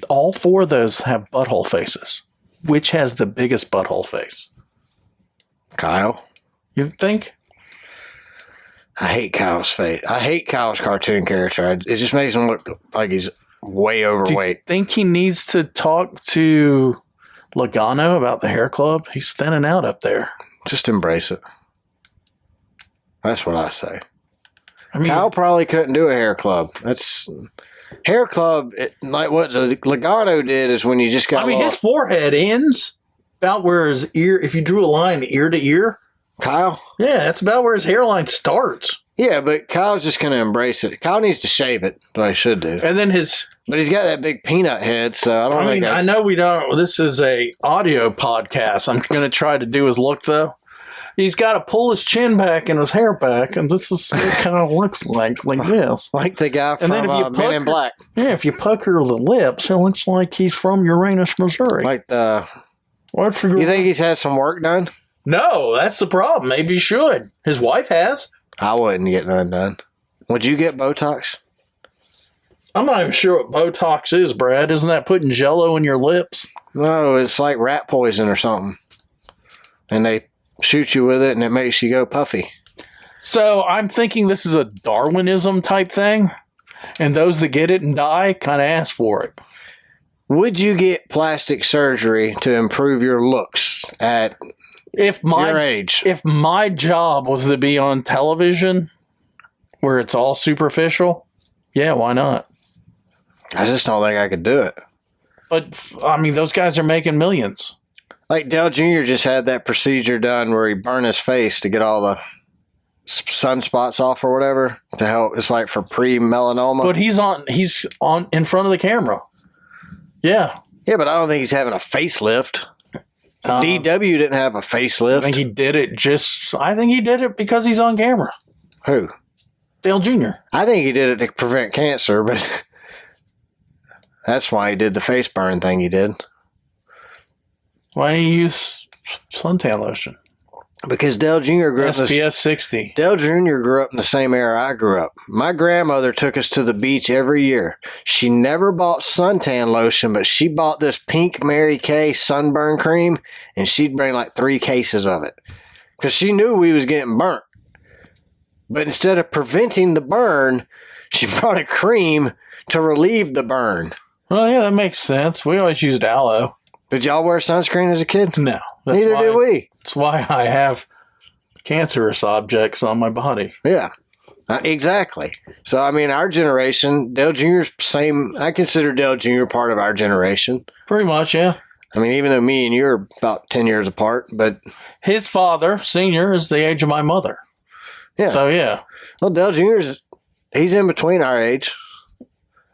all 4 of those have butthole faces. Which has the biggest butthole face? Kyle. You think? I hate Kyle's face. I hate Kyle's cartoon character. It just makes him look like he's way overweight. Do you think he needs to talk to Logano about the hair club? He's thinning out up there. Just embrace it. That's what I say. I mean, Kyle probably couldn't do a hair club. Hair club, like what Logano did is when you just got his forehead ends about where his ear, if you drew a line ear to ear. Kyle? Yeah, that's about where his hairline starts. Yeah, but Kyle's just going to embrace it. Kyle needs to shave it, what he should do. And then But he's got that big peanut head, so I don't think... I know we don't... This is a audio podcast. I'm going to try to do his look, though. He's got to pull his chin back and his hair back, and this is what it kind of looks like this. Like the guy from Men in Black. Yeah, if you pucker the lips, it looks like he's from Uranus, Missouri. Like the... You think he's had some work done? No, that's the problem. Maybe he should. His wife has. I wouldn't get none done. Would you get Botox? I'm not even sure what Botox is, Brad. Isn't that putting Jell-O in your lips? No, it's like rat poison or something. And they shoot you with it, and it makes you go puffy. So I'm thinking this is a Darwinism type thing, and those that get it and die kind of ask for it. Would you get plastic surgery to improve your looks at your age? If my job was to be on television where it's all superficial, yeah, why not? I just don't think I could do it. But, I mean, those guys are making millions. Like Dale Jr. just had that procedure done where he burned his face to get all the sunspots off or whatever to help. It's like for pre-melanoma. But he's on in front of the camera. Yeah. Yeah, but I don't think he's having a facelift. DW didn't have a facelift. I think he did it because he's on camera. Who? Dale Jr. I think he did it to prevent cancer, but that's why he did the face burn thing he did. Why do you use suntan lotion? Because Dale Jr. grew up SPF 60. Dale Jr. grew up in the same era I grew up. My grandmother took us to the beach every year. She never bought suntan lotion, but she bought this pink Mary Kay sunburn cream, and she'd bring like 3 cases of it. Because she knew we was getting burnt. But instead of preventing the burn, she brought a cream to relieve the burn. Well, yeah, that makes sense. We always used aloe. Did y'all wear sunscreen as a kid? No. Neither did we. That's why I have cancerous objects on my body. Yeah, exactly. So, I mean, our generation, Dale Jr.'s same. I consider Dale Jr. part of our generation. Pretty much, yeah. I mean, even though me and you are about 10 years apart, but... His father, senior, is the age of my mother. Yeah. So, yeah. Well, Dale Jr.'s, he's in between our age.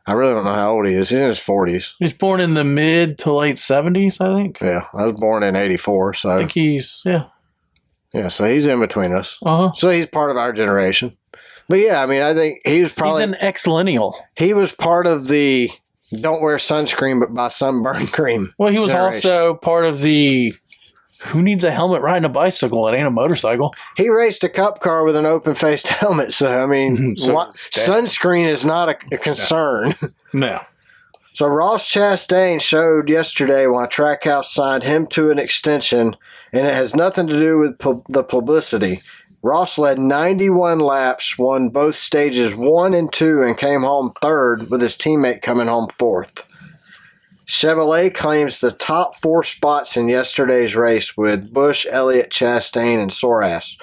I really don't know how old he is. He's in his 40s. He's born in the mid to late 70s, I think. Yeah, I was born in 84, so... I think he's, yeah. Yeah, so he's in between us. Uh-huh. So he's part of our generation. But yeah, I mean, I think he was probably... He's an ex-millennial. He was part of the don't wear sunscreen but buy sunburn cream. Well, he was generation. also part of the who needs a helmet riding a bicycle? It ain't a motorcycle. He raced a cup car with an open-faced helmet, so, I mean, sunscreen is not a concern. No. So Ross Chastain showed yesterday why Trackhouse signed him to an extension, and it has nothing to do with the publicity. Ross led 91 laps, won both stages 1 and 2, and came home third, with his teammate coming home fourth. Chevrolet claims the top 4 spots in yesterday's race with Busch, Elliott, Chastain, and Sorass.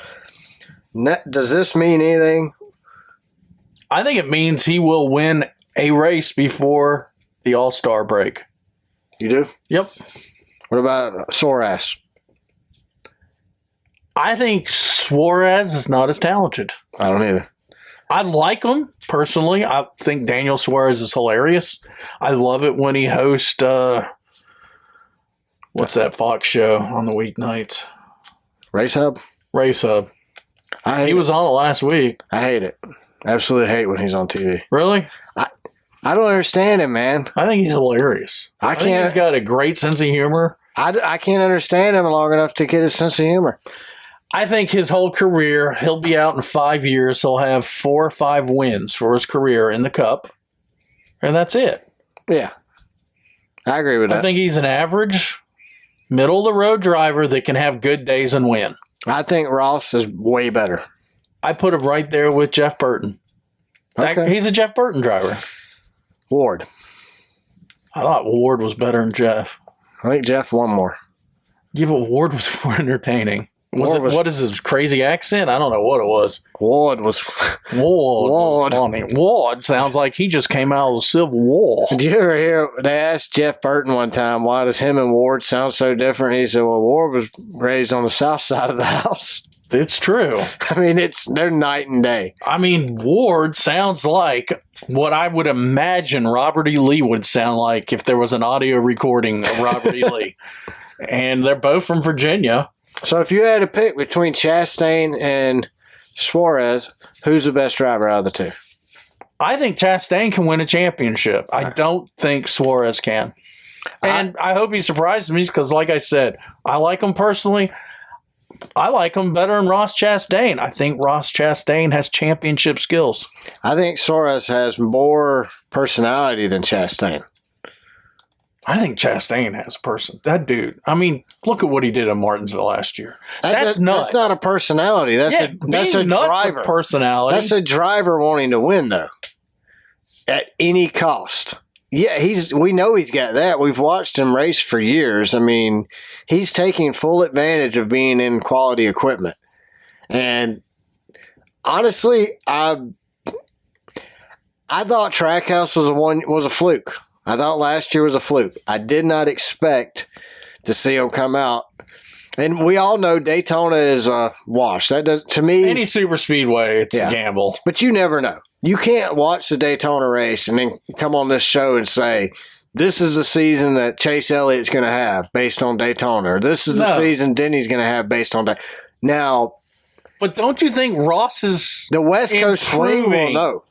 Does this mean anything? I think it means he will win a race before the All-Star break. You do? Yep. What about Sorass? I think Suarez is not as talented. I don't either. I like him personally. I think Daniel Suarez is hilarious. I love it when he hosts what's that Fox show on the weeknights? Race Hub? Race Hub. He was on it last week. I hate it. Absolutely hate when he's on TV. Really? I don't understand him, man. I think he's hilarious. I think he's got a great sense of humor. I can't understand him long enough to get his sense of humor. I think his whole career, he'll be out in 5 years. He'll have 4 or 5 wins for his career in the Cup. And that's it. Yeah. I agree with that. I think he's an average, middle-of-the-road driver that can have good days and win. I think Ross is way better. I put him right there with Jeff Burton. Okay. He's a Jeff Burton driver. Ward. I thought Ward was better than Jeff. I think Jeff won more. Yeah, but Ward was more entertaining. What is his crazy accent? I don't know what it was. Ward was funny. Ward sounds like he just came out of the Civil War. Did you ever hear, they asked Jeff Burton one time, why does him and Ward sound so different? He said, well, Ward was raised on the south side of the house. It's true. I mean, they're night and day. I mean, Ward sounds like what I would imagine Robert E. Lee would sound like if there was an audio recording of Robert E. Lee. And they're both from Virginia. So if you had to pick between Chastain and Suarez, who's the best driver out of the two? I think Chastain can win a championship. I don't think Suarez can. And I hope he surprises me because, like I said, I like him personally. I like him better than Ross Chastain. I think Ross Chastain has championship skills. I think Suarez has more personality than Chastain. I think Chastain has a person. That dude. I mean, look at what he did in Martinsville last year. That's nuts. That's not a personality. That's a driver. Personality. That's a driver wanting to win, though, at any cost. Yeah, we know he's got that. We've watched him race for years. I mean, he's taking full advantage of being in quality equipment. And honestly, I thought Trackhouse was a fluke. I thought last year was a fluke. I did not expect to see him come out. And we all know Daytona is a wash. That does, to me, any super speedway, it's a gamble. But you never know. You can't watch the Daytona race and then come on this show and say, this is the season that Chase Elliott's going to have based on Daytona. Or this is the season Denny's going to have based on Daytona. Now, but don't you think Ross is the West Coast swing will know.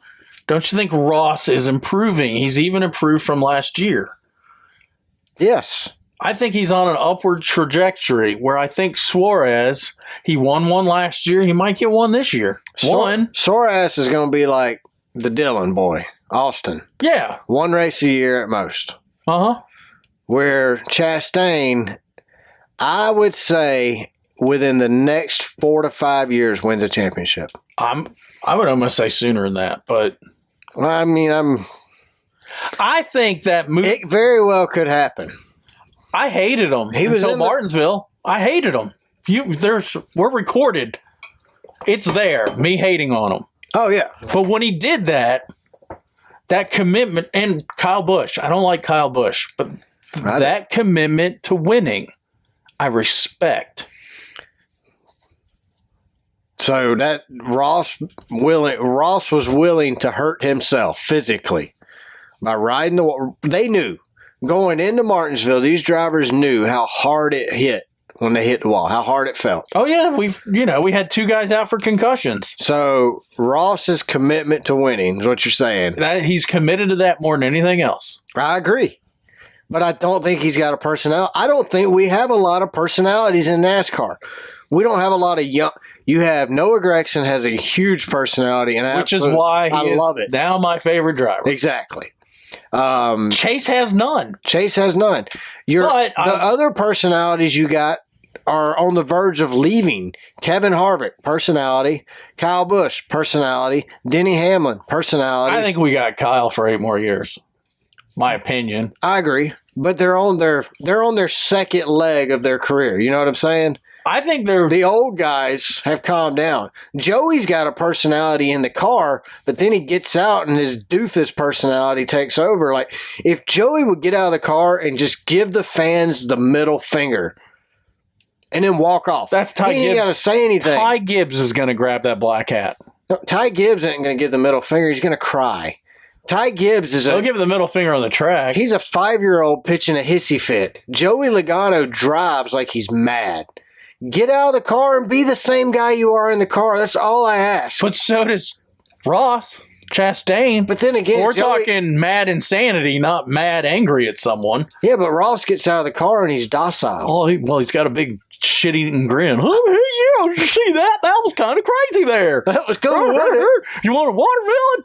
Don't you think Ross is improving? He's even improved from last year. Yes. I think he's on an upward trajectory where I think Suarez, he won one last year. He might get one this year. Suarez is going to be like the Dillon boy, Austin. Yeah. One race a year at most. Uh-huh. Where Chastain, I would say, within the next 4 to 5 years, wins a championship. I would almost say sooner than that, but I mean, I think that it very well could happen. I hated him until Martinsville. I hated him. We're recorded. It's there. Me hating on him. Oh yeah. But when he did that commitment, and Kyle Busch, I don't like Kyle Busch, but that commitment to winning, I respect. So that Ross was willing to hurt himself physically by riding they knew going into Martinsville, these drivers knew how hard it hit when they hit the wall, how hard it felt. Oh yeah, we had 2 guys out for concussions. So Ross's commitment to winning is what you're saying. He's committed to that more than anything else. I agree. But I don't think he's got a personality. I don't think we have a lot of personalities in NASCAR. We don't have a lot of young. You have Noah Gragson has a huge personality, and which is why I love it. Now my favorite driver. Exactly. Chase has none. The other personalities you got are on the verge of leaving. Kevin Harvick, personality. Kyle Busch, personality. Denny Hamlin, personality. I think we got Kyle for 8 more years. My opinion. I agree, but they're on their second leg of their career. You know what I'm saying? I think the old guys have calmed down. Joey's got a personality in the car, but then he gets out and his doofus personality takes over. Like, if Joey would get out of the car and just give the fans the middle finger and then walk off. That's Ty Gibbs. He ain't got to say anything. Ty Gibbs is going to grab that black hat. No, Ty Gibbs ain't going to give the middle finger. He's going to cry. Ty Gibbs is He'll give the middle finger on the track. He's a 5-year-old pitching a hissy fit. Joey Logano drives like he's mad. Get out of the car and be the same guy you are in the car. That's all I ask. But so does Ross Chastain. But then again, we're talking mad insanity, not mad angry at someone. Yeah, but Ross gets out of the car and he's docile. Oh, he's got a big shit-eating grin. Oh, yeah, you see that? That was kind of crazy there. That was cool. You want a watermelon?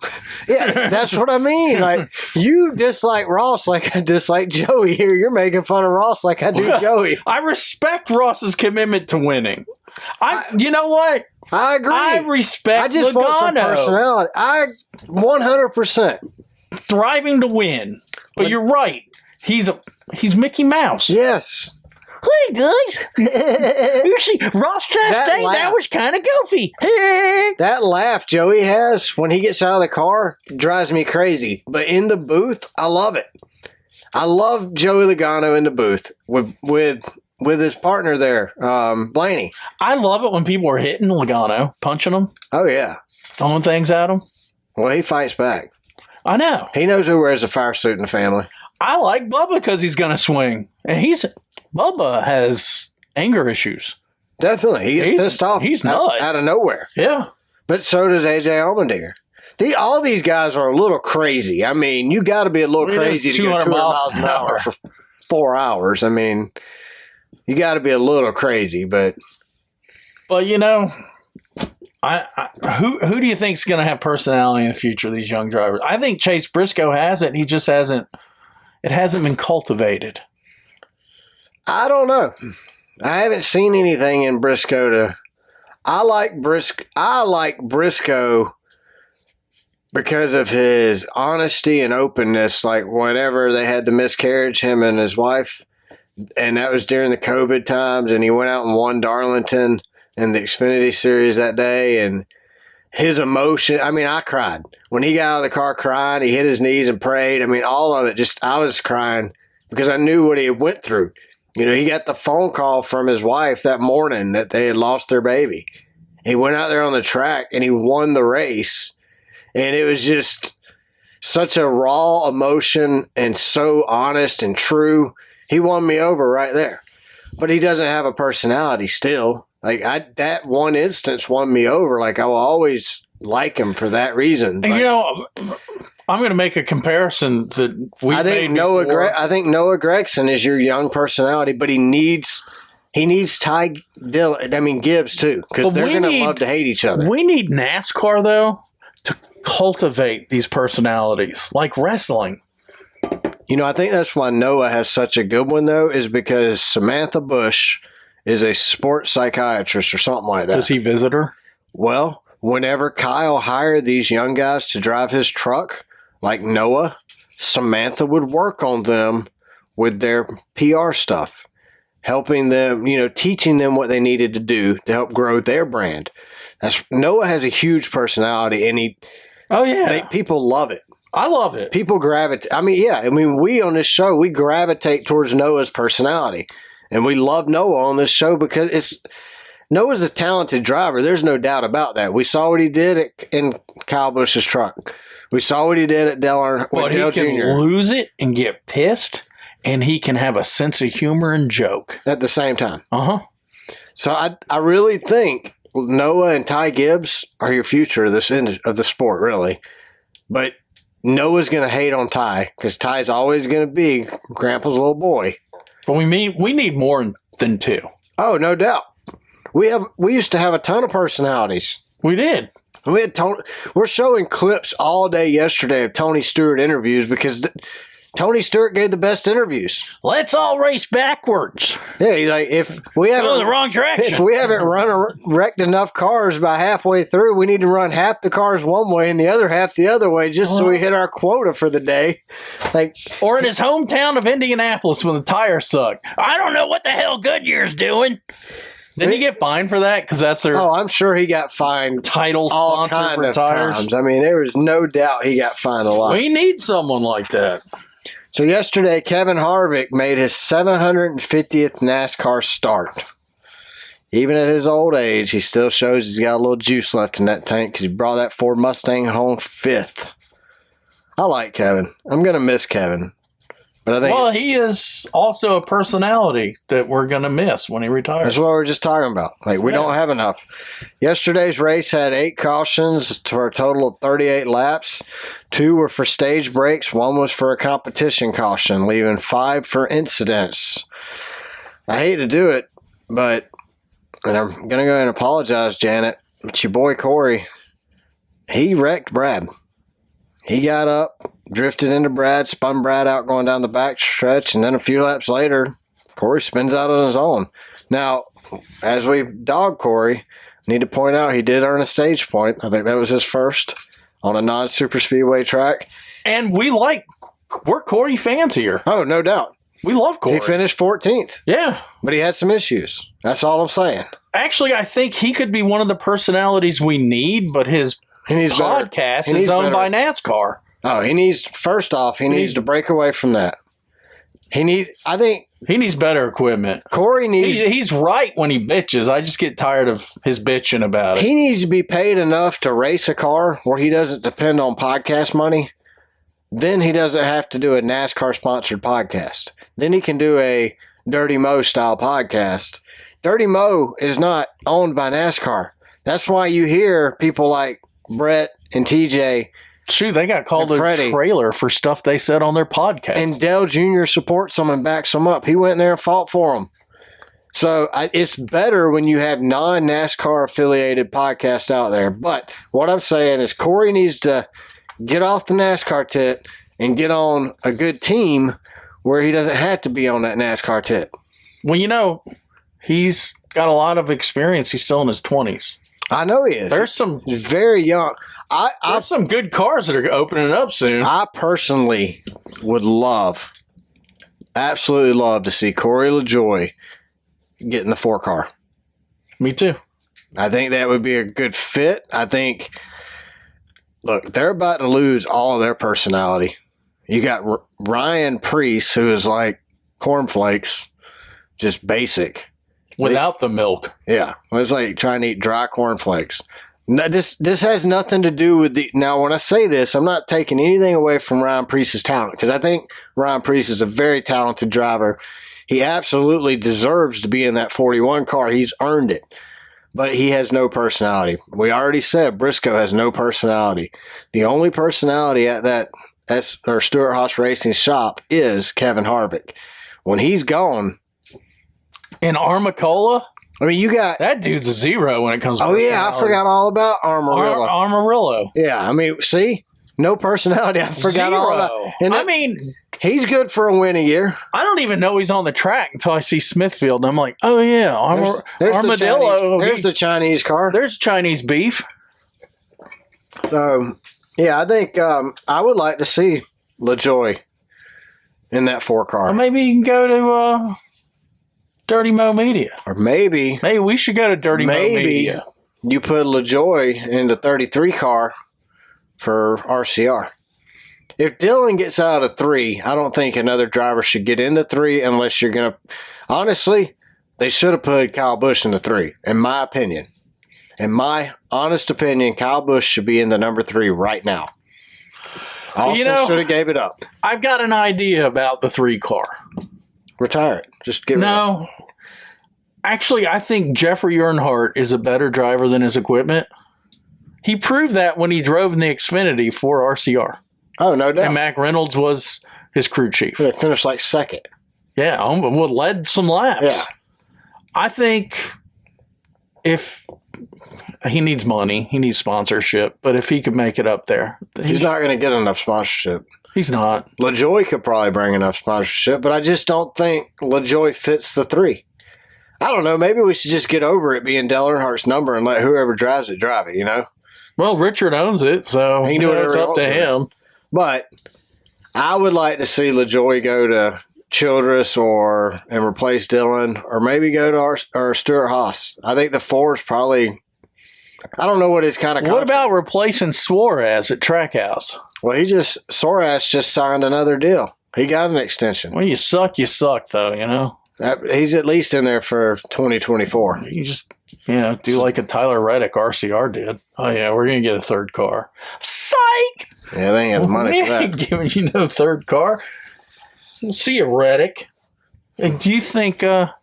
Yeah, that's what I mean. Like, you dislike Ross like I dislike Joey here. You're making fun of Ross like I do Joey. I respect Ross's commitment to winning. You know what? I agree. I respect I just want some personality. 100%. Thriving to win. But you're right. He's Mickey Mouse. Yes. Hey guys, you see Ross Chastain? That was kind of goofy. That laugh Joey has when he gets out of the car drives me crazy. But in the booth, I love it. I love Joey Logano in the booth with his partner there, Blaney. I love it when people are hitting Logano, punching him. Oh yeah, throwing things at him. Well, he fights back. I know. He knows who wears a fire suit in the family. I like Bubba because he's going to swing, and Bubba has anger issues. Definitely. He gets pissed off. He's nuts. Out of nowhere. Yeah. But so does AJ Allmendinger. All these guys are a little crazy. I mean, you got to be a little crazy to go 200 miles an hour for 4 hours. I mean, you got to be a little crazy, but you know, who do you think is going to have personality in the future, these young drivers? I think Chase Briscoe has it. He just hasn't. It hasn't been cultivated. I don't know. I haven't seen anything in Briscoe I like Briscoe because of his honesty and openness. Like, whenever they had the miscarriage, him and his wife, and that was during the COVID times, and he went out and won Darlington in the Xfinity Series that day, and his emotion, I mean, I cried. When he got out of the car crying, he hit his knees and prayed. I mean, all of it, I was crying because I knew what he went through. You know, he got the phone call from his wife that morning that they had lost their baby. He went out there on the track and he won the race. And it was just such a raw emotion and so honest and true. He won me over right there. But he doesn't have a personality still. Like, that one instance won me over. Like, I will always like him for that reason. And, you know, I'm going to make a comparison that I think Noah Gragson is your young personality, but he needs Gibbs too, because they're going to love to hate each other. We need NASCAR though to cultivate these personalities, like wrestling. You know, I think that's why Noah has such a good one though, is because Samantha Busch is a sports psychiatrist or something like that. Does he visit her? Well, whenever Kyle hired these young guys to drive his truck, like Noah, Samantha would work on them with their PR stuff. helping them, teaching them what they needed to do to help grow their brand. Noah has a huge personality, and people love it. I love it. People gravitate. We on this show, we gravitate towards Noah's personality, and we love Noah on this show because Noah's a talented driver. There's no doubt about that. We saw what he did in Kyle Busch's truck. We saw what he did at Dale Earnhardt. But he can lose it and get pissed, and he can have a sense of humor and joke at the same time. So I really think Noah and Ty Gibbs are your future of the sport, really. But Noah's going to hate on Ty because Ty's always going to be Grandpa's little boy. But we need more than two. Oh, no doubt. We used to have a ton of personalities. We did. We had we're showing clips all day yesterday of Tony Stewart interviews because Tony Stewart gave the best interviews. Let's all race backwards. Yeah, he's like, if we haven't go in the wrong direction, if we haven't wrecked enough cars by halfway through, we need to run half the cars one way and the other half the other way, just so we hit our quota for the day. Or in his hometown of Indianapolis when the tires suck. I don't know what the hell Goodyear's doing. Didn't he get fined for that? Because that's their. Oh, I'm sure he got fined. Title sponsor for tires. Times. There was no doubt he got fined a lot. We need someone like that. So yesterday, Kevin Harvick made his 750th NASCAR start. Even at his old age, he still shows he's got a little juice left in that tank because he brought that Ford Mustang home 5th. I like Kevin. I'm going to miss Kevin. But I think he is also a personality that we're going to miss when he retires. That's what we were just talking about. We don't have enough. Yesterday's race had 8 cautions for a total of 38 laps. 2 were for stage breaks. 1 was for a competition caution, leaving 5 for incidents. I hate to do it, and I'm going to go ahead and apologize, Janet. But your boy Corey, he wrecked Brad. He got up, drifted into Brad, spun Brad out going down the back stretch, and then a few laps later, Corey spins out on his own. Now, as we dog Corey, need to point out he did earn a stage point. I think that was his first on a non-super speedway track. And we're Corey fans here. Oh, no doubt. We love Corey. He finished 14th. Yeah. But he had some issues. That's all I'm saying. Actually, I think he could be one of the personalities we need, but his podcast is owned by NASCAR. Oh, he needs to break away from that. He needs better equipment. Corey needs. He's right when he bitches. I just get tired of his bitching about it. He needs to be paid enough to race a car where he doesn't depend on podcast money. Then he doesn't have to do a NASCAR sponsored podcast. Then he can do a Dirty Mo style podcast. Dirty Mo is not owned by NASCAR. That's why you hear people like Brett and TJ. Shoot, they got called a trailer for stuff they said on their podcast. And Dale Jr. supports them and backs them up. He went there and fought for them. So it's better when you have non-NASCAR affiliated podcasts out there. But what I'm saying is Corey needs to get off the NASCAR tit and get on a good team where he doesn't have to be on that NASCAR tit. Well, he's got a lot of experience. He's still in his 20s. I know he is. He's very young. There's some good cars that are opening up soon. I personally would absolutely love to see Corey LaJoie get in the 4-car. Me too. I think that would be a good fit. I think, look, they're about to lose all their personality. You got Ryan Preece, who is like cornflakes, just basic. Without the milk. Yeah. It's like trying to eat dry cornflakes. No, this has nothing to do with now, when I say this, I'm not taking anything away from Ryan Preece's talent, because I think Ryan Preece is a very talented driver. He absolutely deserves to be in that 41 car. He's earned it. But he has no personality. We already said Briscoe has no personality. The only personality at that Stewart-Haas Racing shop is Kevin Harvick. When he's gone. In Armacola? I mean, you got... That dude's a zero when it comes to personality. Yeah, I forgot all about Armarillo. Armarillo. Yeah, I mean, see? No personality. I forgot all about... And he's good for a win a year. I don't even know he's on the track until I see Smithfield, and I'm like, oh, yeah, Armadillo. There's the Chinese car. There's Chinese beef. So, yeah, I think I would like to see LaJoie in that 4-car. Or maybe you can go to Dirty Mo Media. Or maybe we should go to Dirty Mo Media. You put LaJoie in the 33 car for RCR. If Dylan gets out of 3, I don't think another driver should get into 3 unless you're going to... Honestly, they should have put Kyle Busch in the 3, in my opinion. In my honest opinion, Kyle Busch should be in the number 3 right now. Austin should have gave it up. I've got an idea about the 3 car. Retire it. Just give it up. No. Actually, I think Jeffrey Earnhardt is a better driver than his equipment. He proved that when he drove in the Xfinity for RCR. Oh, no doubt. And Mac Reynolds was his crew chief. They finished like second. Yeah, led some laps. Yeah. I think if he needs money, he needs sponsorship, but if he could make it up there. He's not going to get enough sponsorship. He's not. LaJoie could probably bring enough sponsorship, but I just don't think LaJoie fits the 3. I don't know. Maybe we should just get over it being Dale Earnhardt's number and let whoever drives it drive it, Well, Richard owns it, so he can do whatever it's up to him. But I would like to see LaJoie go to Childress and replace Dylan, or maybe go to our Stuart Haas. I think the 4 is probably... I don't know what his kind of contract. What about replacing Suarez at Trackhouse? Well, Suarez just signed another deal. He got an extension. Well, you suck, though, He's at least in there for 2024. You just, do like a Tyler Reddick RCR did. Oh, yeah, we're going to get a 3rd car. Psych! Yeah, they ain't got the money for that. Ain't giving you no 3rd car. We'll see you, Reddick. And do you think Dale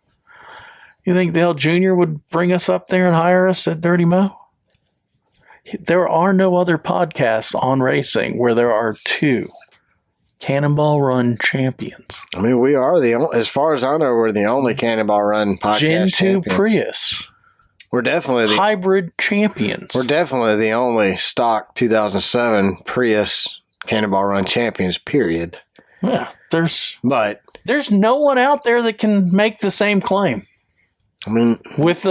Jr. would bring us up there and hire us at Dirty Mo? There are no other podcasts on racing where there are 2 Cannonball Run champions. I mean, we are as far as I know, we're the only Cannonball Run podcast Gen 2 champions. Prius. We're definitely the hybrid champions. We're definitely the only stock 2007 Prius Cannonball Run champions, period. Yeah, there's no one out there that can make the same claim. I mean, with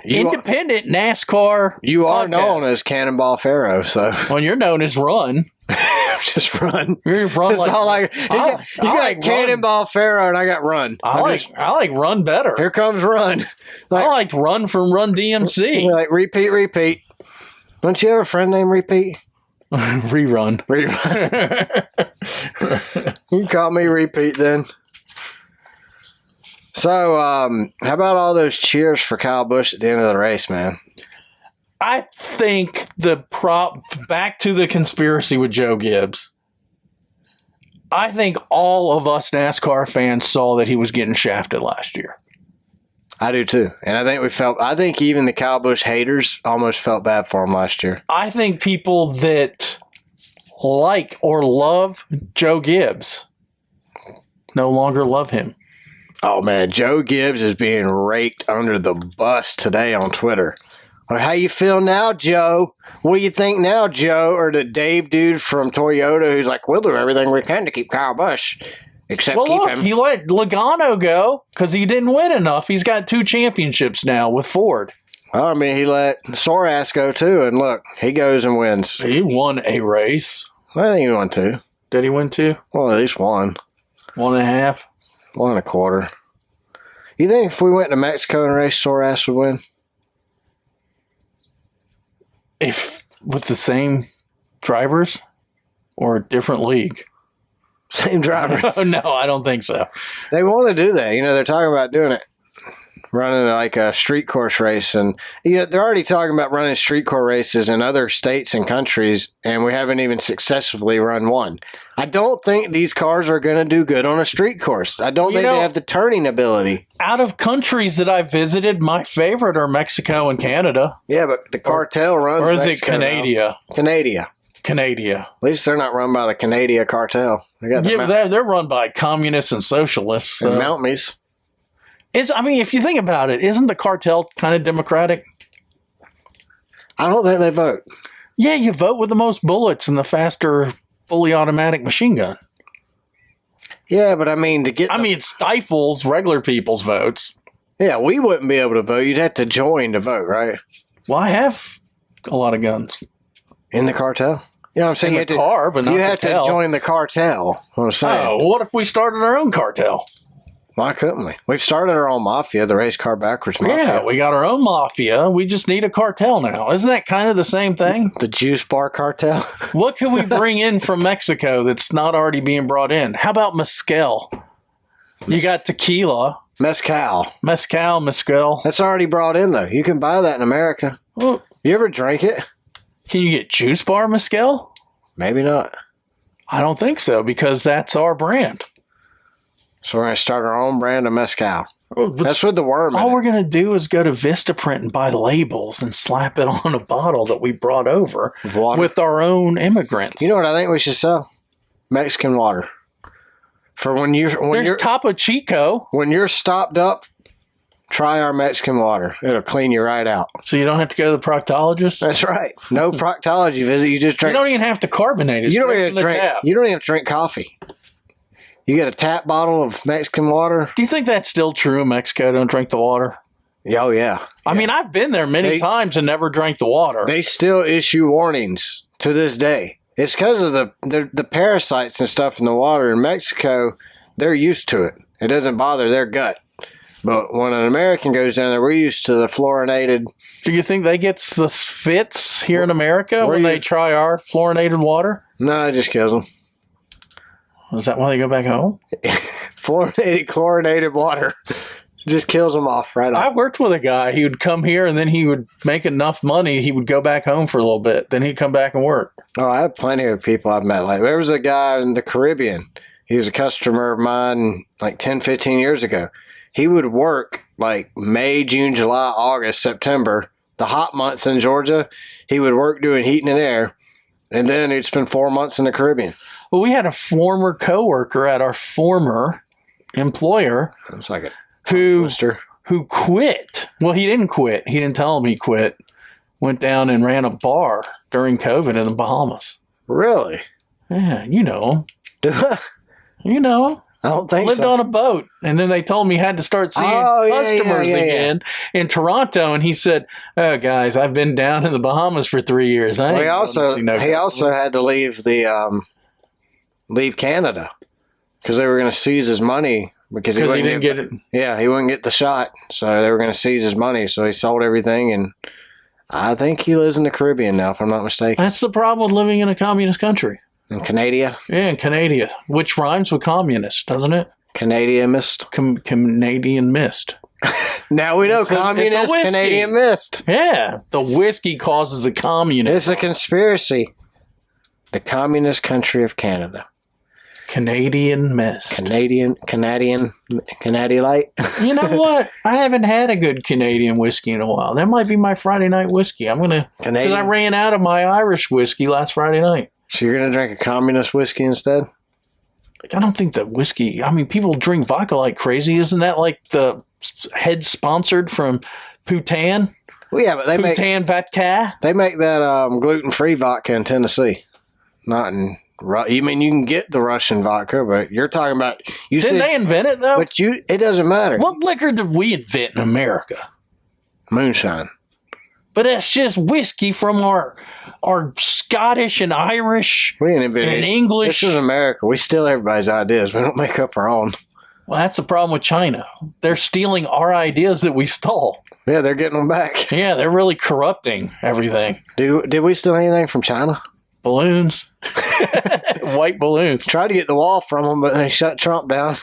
independent NASCAR. You are known as Cannonball Pharaoh, so. Well, you're known as Run. Just Run. You're Run. That's all you got Cannonball Pharaoh, and I got Run. I like Run better. Here comes Run. I liked Run from Run DMC. Like repeat. Don't you have a friend named Repeat? Rerun. You call me Repeat then. So, how about all those cheers for Kyle Busch at the end of the race, man? I think back to the conspiracy with Joe Gibbs. I think all of us NASCAR fans saw that he was getting shafted last year. I do too. And I think even the Kyle Busch haters almost felt bad for him last year. I think people that like or love Joe Gibbs no longer love him. Oh man, Joe Gibbs is being raked under the bus today on Twitter. How you feel now, Joe? What do you think now, Joe? Or the Dave dude from Toyota who's like, we'll do everything we can to keep Kyle Busch. Except keep him. He let Logano go because he didn't win enough. He's got 2 championships now with Ford. Well, I mean, he let Soras go too, and look, he goes and wins. He won a race. I think he won 2. Did he win 2? Well, at least 1. 1.5. 1.25. You think if we went to Mexico and raced, Soras would win? If with the same drivers or a different league? Same drivers. No, I don't think so. They want to do that. They're talking about doing it. Running like a street course race. And they're already talking about running street course races in other states and countries, and we haven't even successfully run one. I don't think these cars are going to do good on a street course. I don't think they have the turning ability. Out of countries that I've visited, my favorite are Mexico and Canada. Yeah, but the cartel runs Or is Mexico it Canada? Canada. At least they're not run by the Canada cartel. They're run by communists and socialists. And Mounties. If you think about it, isn't the cartel kind of democratic? I don't think they vote. Yeah, you vote with the most bullets and the faster fully automatic machine gun. Yeah, but it stifles regular people's votes. Yeah, we wouldn't be able to vote. You'd have to join to vote, right? Well, I have a lot of guns. In the cartel? You know what I'm saying? You have to join the cartel. What I'm saying. Oh, what if we started our own cartel? Why couldn't we? We've started our own mafia, the race car backwards mafia. Yeah, we got our own mafia. We just need a cartel now. Isn't that kind of the same thing? The juice bar cartel. What can we bring in from Mexico that's not already being brought in? How about mezcal? You got tequila. Mezcal. Mezcal. That's already brought in, though. You can buy that in America. Well, You ever drink it? can you get juice bar mezcal? Maybe not. I don't think so, because that's our brand. So we're going to start our own brand of mezcal. Well, That's with the worm all in we're it. going to do is go to Vistaprint and buy labels and slap it on a bottle that we brought over With water. with our own immigrants. You know what I think we should sell? Mexican water. For when There's Topo Chico, when you're stopped up, try our Mexican water. It'll clean you right out. so you don't have to go to the proctologist. That's right. No proctology visit. You just You drink. don't even have to carbonate it. You don't straight even from the drink. tap. You don't even drink coffee. You get a tap bottle of Mexican water. Do you think that's still true in Mexico? Don't drink the water? Oh yeah. I mean, I've been there many times and never drank the water. They still issue warnings to this day. It's because of the parasites and stuff in the water in Mexico. They're used to it. It doesn't bother their gut. But when an American goes down there, we're used to the fluorinated. Do you think they get the fits here in America when they try our fluorinated water? No, it just kills them. Is that why they go back home? Fluorinated, chlorinated water just kills them off right I off. worked with a guy. He would come here and then he would make enough money. He would go back home for a little bit. Then he'd come back and work. Oh, I have plenty of people I've met. Like there was a guy in the Caribbean. He was a customer of mine like 10, 15 years ago. He would work like May, June, July, August, September, the hot months in Georgia. He would work doing heating and air. And then he'd spend 4 months in the Caribbean. Well, we had a former coworker at our former employer It's like a who twister. quit. Well, he didn't quit. He didn't tell him he quit. Went down and ran a bar during COVID in the Bahamas. Really? Yeah, you know him. I You know him. don't think Lived so. on a boat, and then they told me he had to start seeing customers again in Toronto. And he said, "Oh, guys, I've been down in the Bahamas for 3 years. I ain't He going to also see no he also customers." had to leave Canada because they were going to seize his money because he didn't get it. Yeah, he wouldn't get the shot, so they were going to seize his money. So he sold everything, and I think he lives in the Caribbean now, if I'm not mistaken. That's the problem with living in a communist country. In Canada, Yeah, in Canada, which rhymes with communist, doesn't it? Canadian mist. Canadian mist. Now we know It's a communist whiskey. Canadian mist. Yeah, the whiskey causes the communist. It's a conspiracy. The communist country of Canada. Canadian mist. Canadian light. You know what? I haven't had a good Canadian whiskey in a while. That might be my Friday night whiskey. I'm gonna because I Canadian. ran out of my Irish whiskey last Friday night. So you're going to drink a communist whiskey instead? I don't think that whiskey. I mean, people drink vodka like crazy. Isn't that like the head sponsored from Bhutan? Well, yeah, but Bhutan vodka. they make that gluten-free vodka in Tennessee. Not in you mean you can get the Russian vodka, but you're talking about Didn't they invent it though? but it doesn't matter. What liquor did we invent in America? Moonshine. But that's just whiskey from our Scottish and Irish We didn't invent and it. English. This is America. We steal everybody's ideas. We don't make up our own. Well, that's the problem with China. They're stealing our ideas that we stole. Yeah, they're getting them back. Yeah, they're really corrupting everything. Did we steal anything from China? Balloons. White balloons. Tried to get the wall from them, but they shut Trump down.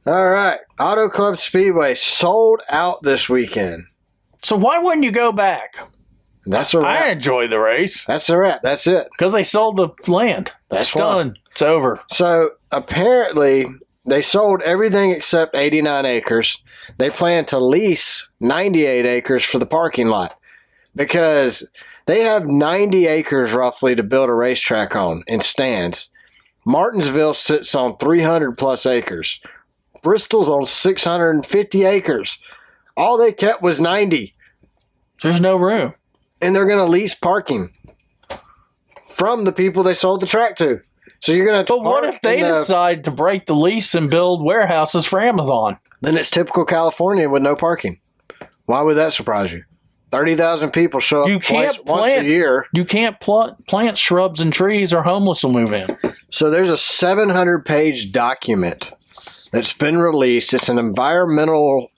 All right. Auto Club Speedway sold out this weekend. So why wouldn't you go back? That's a I wrap. enjoyed the race That's a wrap. That's it. because they sold the land. That's It's why. done. It's over. So apparently they sold everything except 89 acres. They plan to lease 98 acres for the parking lot because they have 90 acres roughly to build a racetrack on in stands. Martinsville sits on 300 plus acres. Bristol's on 650 acres. All they kept was 90. There's no room. And they're going to lease parking from the people they sold the track to. So you're going to. But what if they decide to break the lease and build warehouses for Amazon? Then it's typical California with no parking. Why would that surprise you? 30,000 people show up You can't once a year. You can't plant shrubs and trees or homeless will move in. So there's a 700-page document that's been released. It's an environmental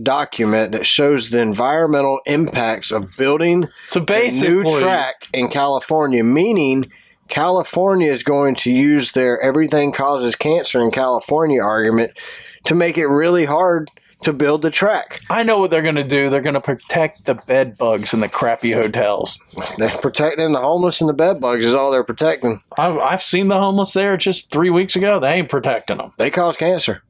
document that shows the environmental impacts of building a new track in California, meaning California is going to use their everything causes cancer in California argument to make it really hard to build the track. I know what they're going to do. They're going to protect the bed bugs in the crappy hotels. They're protecting the homeless and the bed bugs is all they're protecting. I've seen the homeless there just 3 weeks ago. They ain't protecting them. They cause cancer.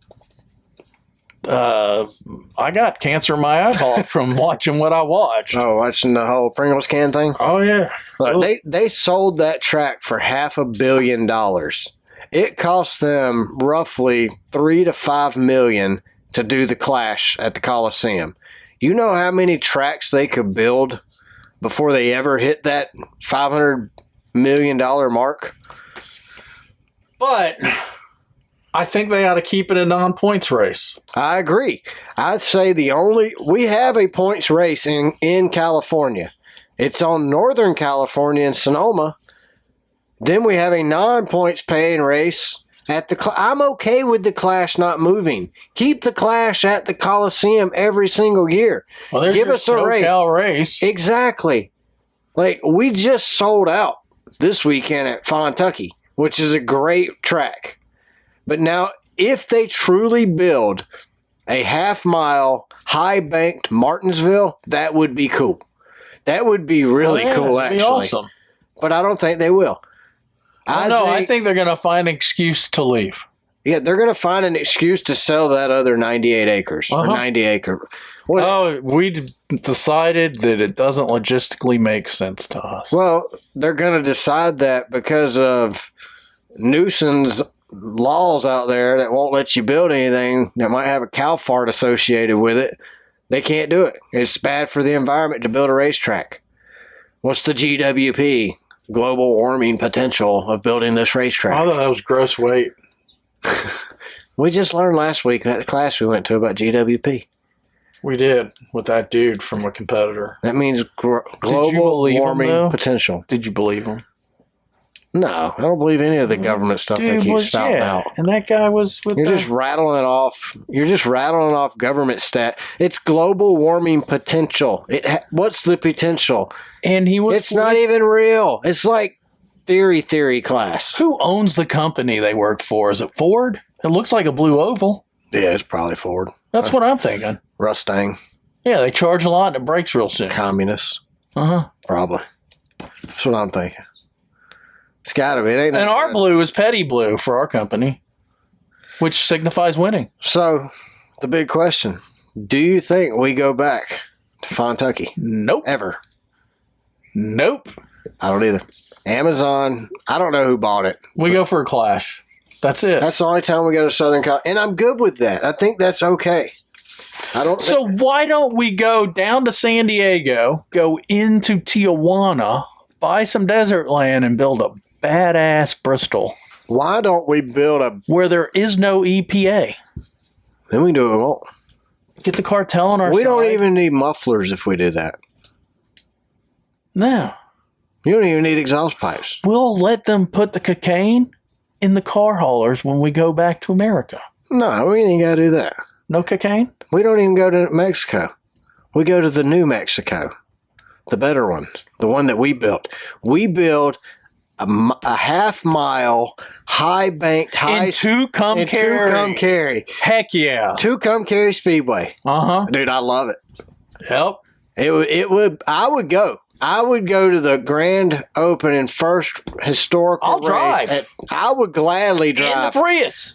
I got cancer in my eyeball from watching what I watched. Oh, watching the whole Pringles can thing? Oh, yeah. Look, they sold that track for $500 million. It cost them roughly $3 to $5 million to do the Clash at the Coliseum. You know how many tracks they could build before they ever hit that $500 million mark? But I think they ought to keep it a non-points race. I agree. I'd say we have a points race in California. It's on Northern California in Sonoma. Then we have a non-points paying race at the. I'm okay with the Clash not moving. Keep the Clash at the Coliseum every single year. Well, there's Give us a race. Exactly. Like we just sold out this weekend at Fontana, which is a great track. But now, if they truly build a half-mile, high-banked Martinsville, that would be cool. That would be really cool, actually. Be awesome. But I don't think they will. I think they're going to find an excuse to leave. Yeah, they're going to find an excuse to sell that other 98 acres or 90 acre. We decided that it doesn't logistically make sense to us. Well, they're going to decide that because of nuisance laws out there that won't let you build anything that might have a cow fart associated with it. They can't do it. It's bad for the environment to build a racetrack. What's the GWP? Global warming potential of building this racetrack. I thought that was gross weight. We just learned last week at the class we went to about GWP. We did with that dude from a competitor. That means global warming potential. Did you believe him? No, I don't believe any of the government stuff they keep spouting out. And that guy was with You're just rattling off. You're just rattling off government stat. It's global warming potential. What's the potential? And he was. It's not even real. It's like theory class. Who owns the company they work for? Is it Ford? It looks like a blue oval. Yeah, it's probably Ford. That's what I'm thinking. Mustang. Yeah, they charge a lot and it breaks real soon. Communists. Uh-huh. Probably. That's what I'm thinking. It's got to be. And our blue is petty blue for our company, which signifies winning. So, the big question, do you think we go back to Fontana? Nope. Ever? Nope. I don't either. Amazon, I don't know who bought it. We go for a Clash. That's it. That's the only time we go to Southern California. And I'm good with that. I think that's okay. So why don't we go down to San Diego, go into Tijuana, buy some desert land, and build a badass Bristol? Why don't we build where there is no EPA? Then we do what we want. Get the cartel on our side. We don't even need mufflers if we do that. No. You don't even need exhaust pipes. We'll let them put the cocaine in the car haulers when we go back to America. No, we ain't got to do that. No cocaine? We don't even go to Mexico. We go to the New Mexico, the better one, the one that we built. We build a half-mile, high-banked, two-come-carry. Heck yeah. Two-come-carry speedway. Uh-huh. Dude, I love it. Yep. I would go. I would go to the grand opening first historical race. Drive. I would gladly drive. In the Prius.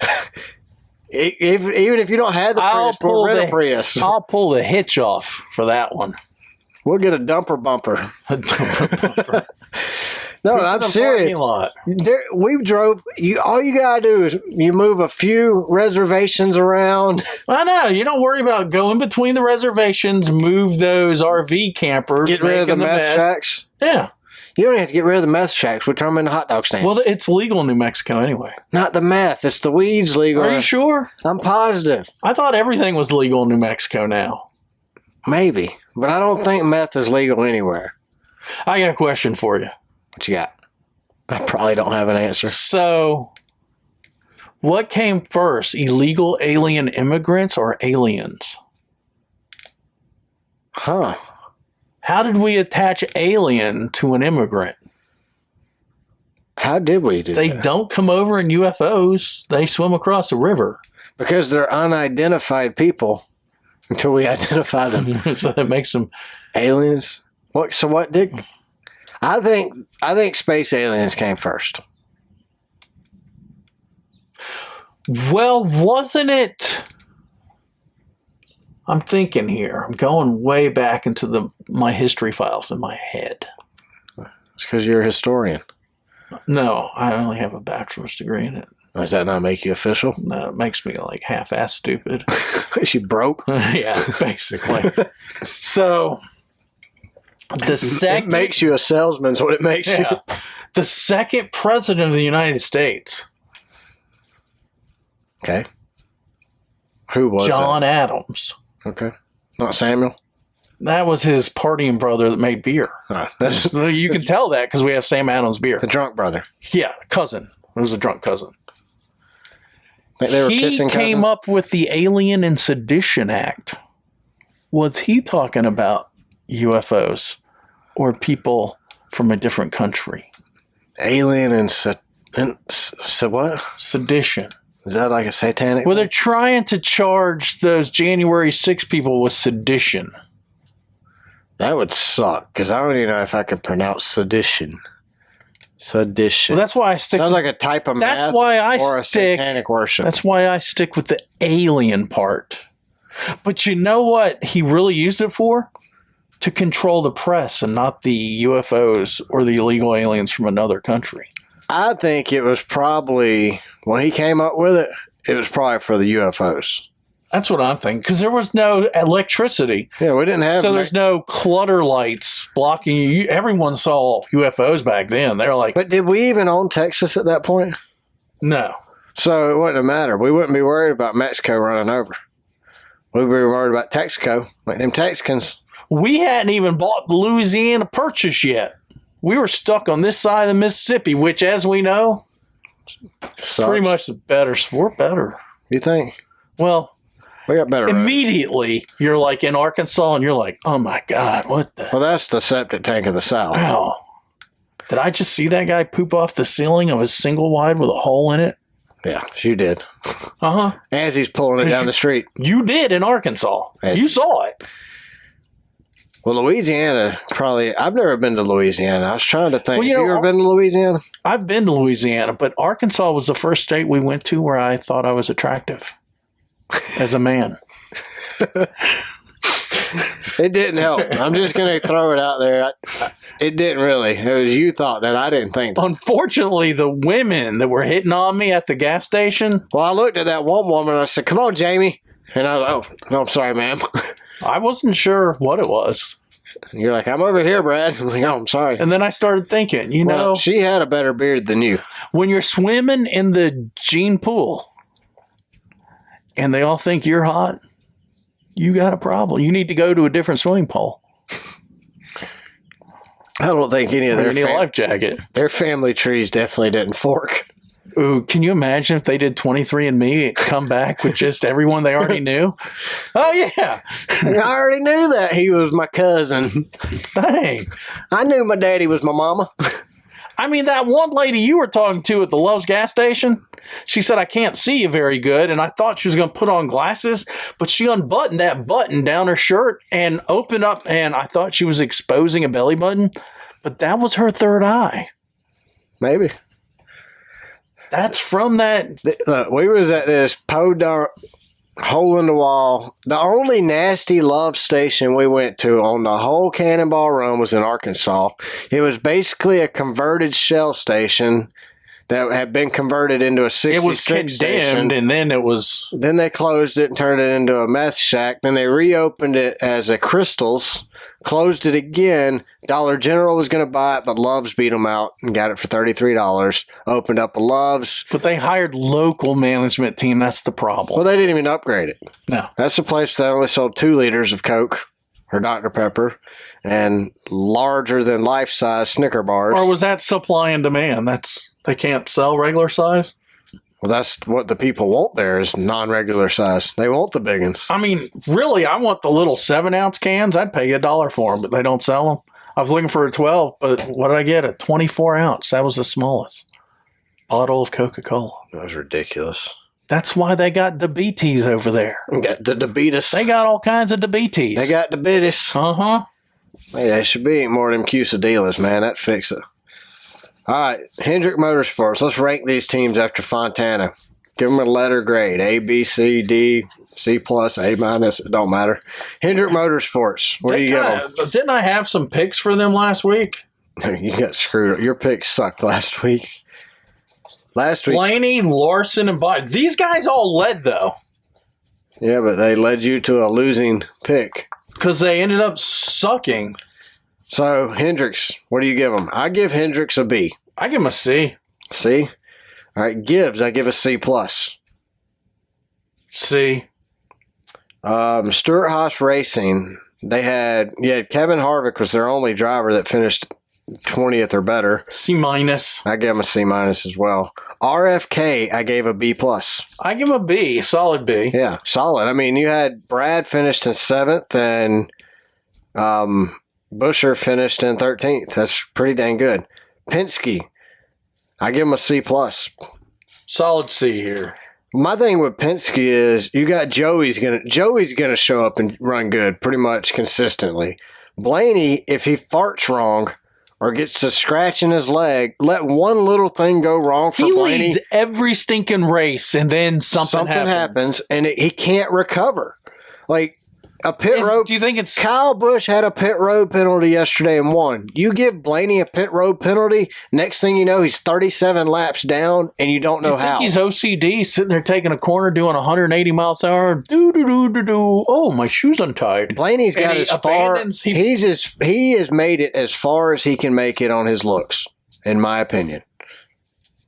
Even if you don't have the Prius, we'll rent a Prius. I'll pull the hitch off for that one. We'll get a dumper bumper. A dumper bumper. No, I'm serious. We drove. All you gotta do is you move a few reservations around. I know. You don't worry about going between the reservations. Move those RV campers. Get rid of the meth shacks. Yeah. You don't have to get rid of the meth shacks. We turn them into hot dog stands. Well, it's legal in New Mexico anyway. Not the meth. It's the weeds legal. Are you sure? I'm positive. I thought everything was legal in New Mexico now. Maybe, but I don't think meth is legal anywhere. I got a question for you. What you got? I probably don't have an answer. So, What came first, illegal alien immigrants or aliens? Huh. How did we attach alien to an immigrant? How did we do They that? don't come over in UFOs. They swim across the river. Because they're unidentified people until we identify them. So that makes them Aliens? What? So what did... I think space aliens came first. Well, wasn't it? I'm thinking here. I'm going way back into my history files in my head. It's because you're a historian. No, I only have a bachelor's degree in it. Does that not make you official? No, it makes me like half-ass stupid. Is you broke? Yeah, basically. So the second It makes you a salesman is what it makes you. the second president of the United States, Okay. Who was John Adams. that? Okay. Not Samuel? That was his partying brother that made beer. That's So you can tell that because we have Sam Adams beer. the drunk brother. Yeah, cousin. It was a drunk cousin. Think they were He kissing came cousins? up with the Alien and Sedition Act. Was he talking about UFOs or people from a different country? Alien and so what? Sedition. Is that like a satanic? Well, they're trying to charge those January 6 people with sedition. That would suck because I don't even know if I could pronounce sedition. Sedition. Well, that's why I stick. Sounds like a type of That's math why I or a stick. satanic worship. That's why I stick with the alien part. But you know what he really used it for? To control the press and not the UFOs or the illegal aliens from another country. I think it was probably, when he came up with it, it was probably for the UFOs. That's what I'm thinking. Because there was no electricity. Yeah, we didn't have... So there's no clutter lights blocking you. Everyone saw UFOs back then. They're like, But did we even own Texas at that point? no. So it wouldn't have mattered. We wouldn't be worried about Mexico running over. We'd be worried about Texaco, like them Texicans. We hadn't even bought the Louisiana Purchase yet. We were stuck on this side of the Mississippi, which, as we know, Sucks. pretty much the better. We're better. You think? Well, We got better roads. immediately you're like in Arkansas and you're like, oh my God, what the Well, that's the septic tank of the South. wow. Did I just see that guy poop off the ceiling of a single wide with a hole in it? Yeah, you did. Uh-huh. As he's pulling it down the street. You did in Arkansas. Yes. You saw it. Well, Louisiana, probably... I've never been to Louisiana. I was trying to think. Well, you Have you know, ever been to Louisiana? I've been to Louisiana, but Arkansas was the first state we went to where I thought I was attractive as a man. It didn't help. I'm just going to throw it out there. It didn't really. It was you thought that. I didn't think that. Unfortunately, the women that were hitting on me at the gas station, Well, I looked at that one woman and I said, come on, Jamie. And I was like, oh, no, I'm sorry, ma'am. I wasn't sure what it was. And you're like, I'm over here, Brad. I'm like, oh, I'm sorry. And then I started thinking, you Well, know, she had a better beard than you. when you're swimming in the gene pool and they all think you're hot, you got a problem. You need to go to a different swimming pool. I don't think any of You need a life jacket. their family trees definitely didn't fork. Ooh, can you imagine if they did 23andMe and come back with just everyone they already knew? Oh, yeah. I already knew that he was my cousin. Dang. I knew my daddy was my mama. I mean, that one lady you were talking to at the Love's gas station, she said, I can't see you very good. And I thought she was going to put on glasses, but she unbuttoned that button down her shirt and opened up, and I thought she was exposing a belly button, but that was her third eye. Maybe. That's from that. Look, we was at this podunk hole in the wall. The only nasty love station we went to on the whole Cannonball Run was in Arkansas. It was basically a converted shell station that had been converted into a 66 It was station. condemned, and then it was. Then they closed it and turned it into a meth shack. Then they reopened it as a Crystals, closed it again. Dollar General was going to buy it, but Love's beat them out and got it for $33. Opened up a Love's. But they hired local management team. That's the problem. Well, they didn't even upgrade it. No. That's the place that only sold 2 liters of Coke or Dr. Pepper and larger than life-size Snicker bars. Or was that supply and demand? They can't sell regular size? Well, that's what the people want there is non-regular size. They want the big ones. I mean, really, I want the little 7-ounce cans. I'd pay you $1 for them, but they don't sell them. I was looking for a 12, but what did I get? A 24-ounce. That was the smallest bottle of Coca-Cola. That was ridiculous. That's why they got diabetes over there. Got the diabetes. They got all kinds of diabetes. They got diabetes. Uh-huh. Hey, they should be eating more of them quesadillas, man. That'd fix it. All right, Hendrick Motorsports. Let's rank these teams after Fontana. Give them a letter grade. A, B, C, D, C+, A-. It don't matter. Hendrick Motorsports. What do you give them? Didn't I have some picks for them last week? You got screwed up. Your picks sucked last week. Blaney, Larson, and Biden. These guys all led, though. Yeah, but they led you to a losing pick. Because they ended up sucking. So, Hendricks, what do you give them? I give Hendricks a B. I give him a C. C? All right, Gibbs, I give a C+. C. Stuart Haas Racing, you had Kevin Harvick was their only driver that finished 20th or better. C-. I gave him a C- as well. RFK, I gave a B+. I give him a B, solid B. Yeah, solid. I mean, you had Brad finished in 7th and Buscher finished in 13th. That's pretty dang good. Penske, I give him a C+. Solid C here. My thing with Penske is you got Joey's gonna show up and run good pretty much consistently. Blaney, if he farts wrong or gets to scratching his leg, let one little thing go wrong for Blaney. He leads every stinking race, and then something happens and he can't recover. Like a pit road. Do you think it's Kyle Busch had a pit road penalty yesterday and won? You give Blaney a pit road penalty, next thing you know, he's 37 laps down, and you don't know how. He's OCD, sitting there taking a corner, doing 180 miles an hour. Do. Oh, my shoe's untied. Blaney's got as far. He has made it as far as he can make it on his looks, in my opinion.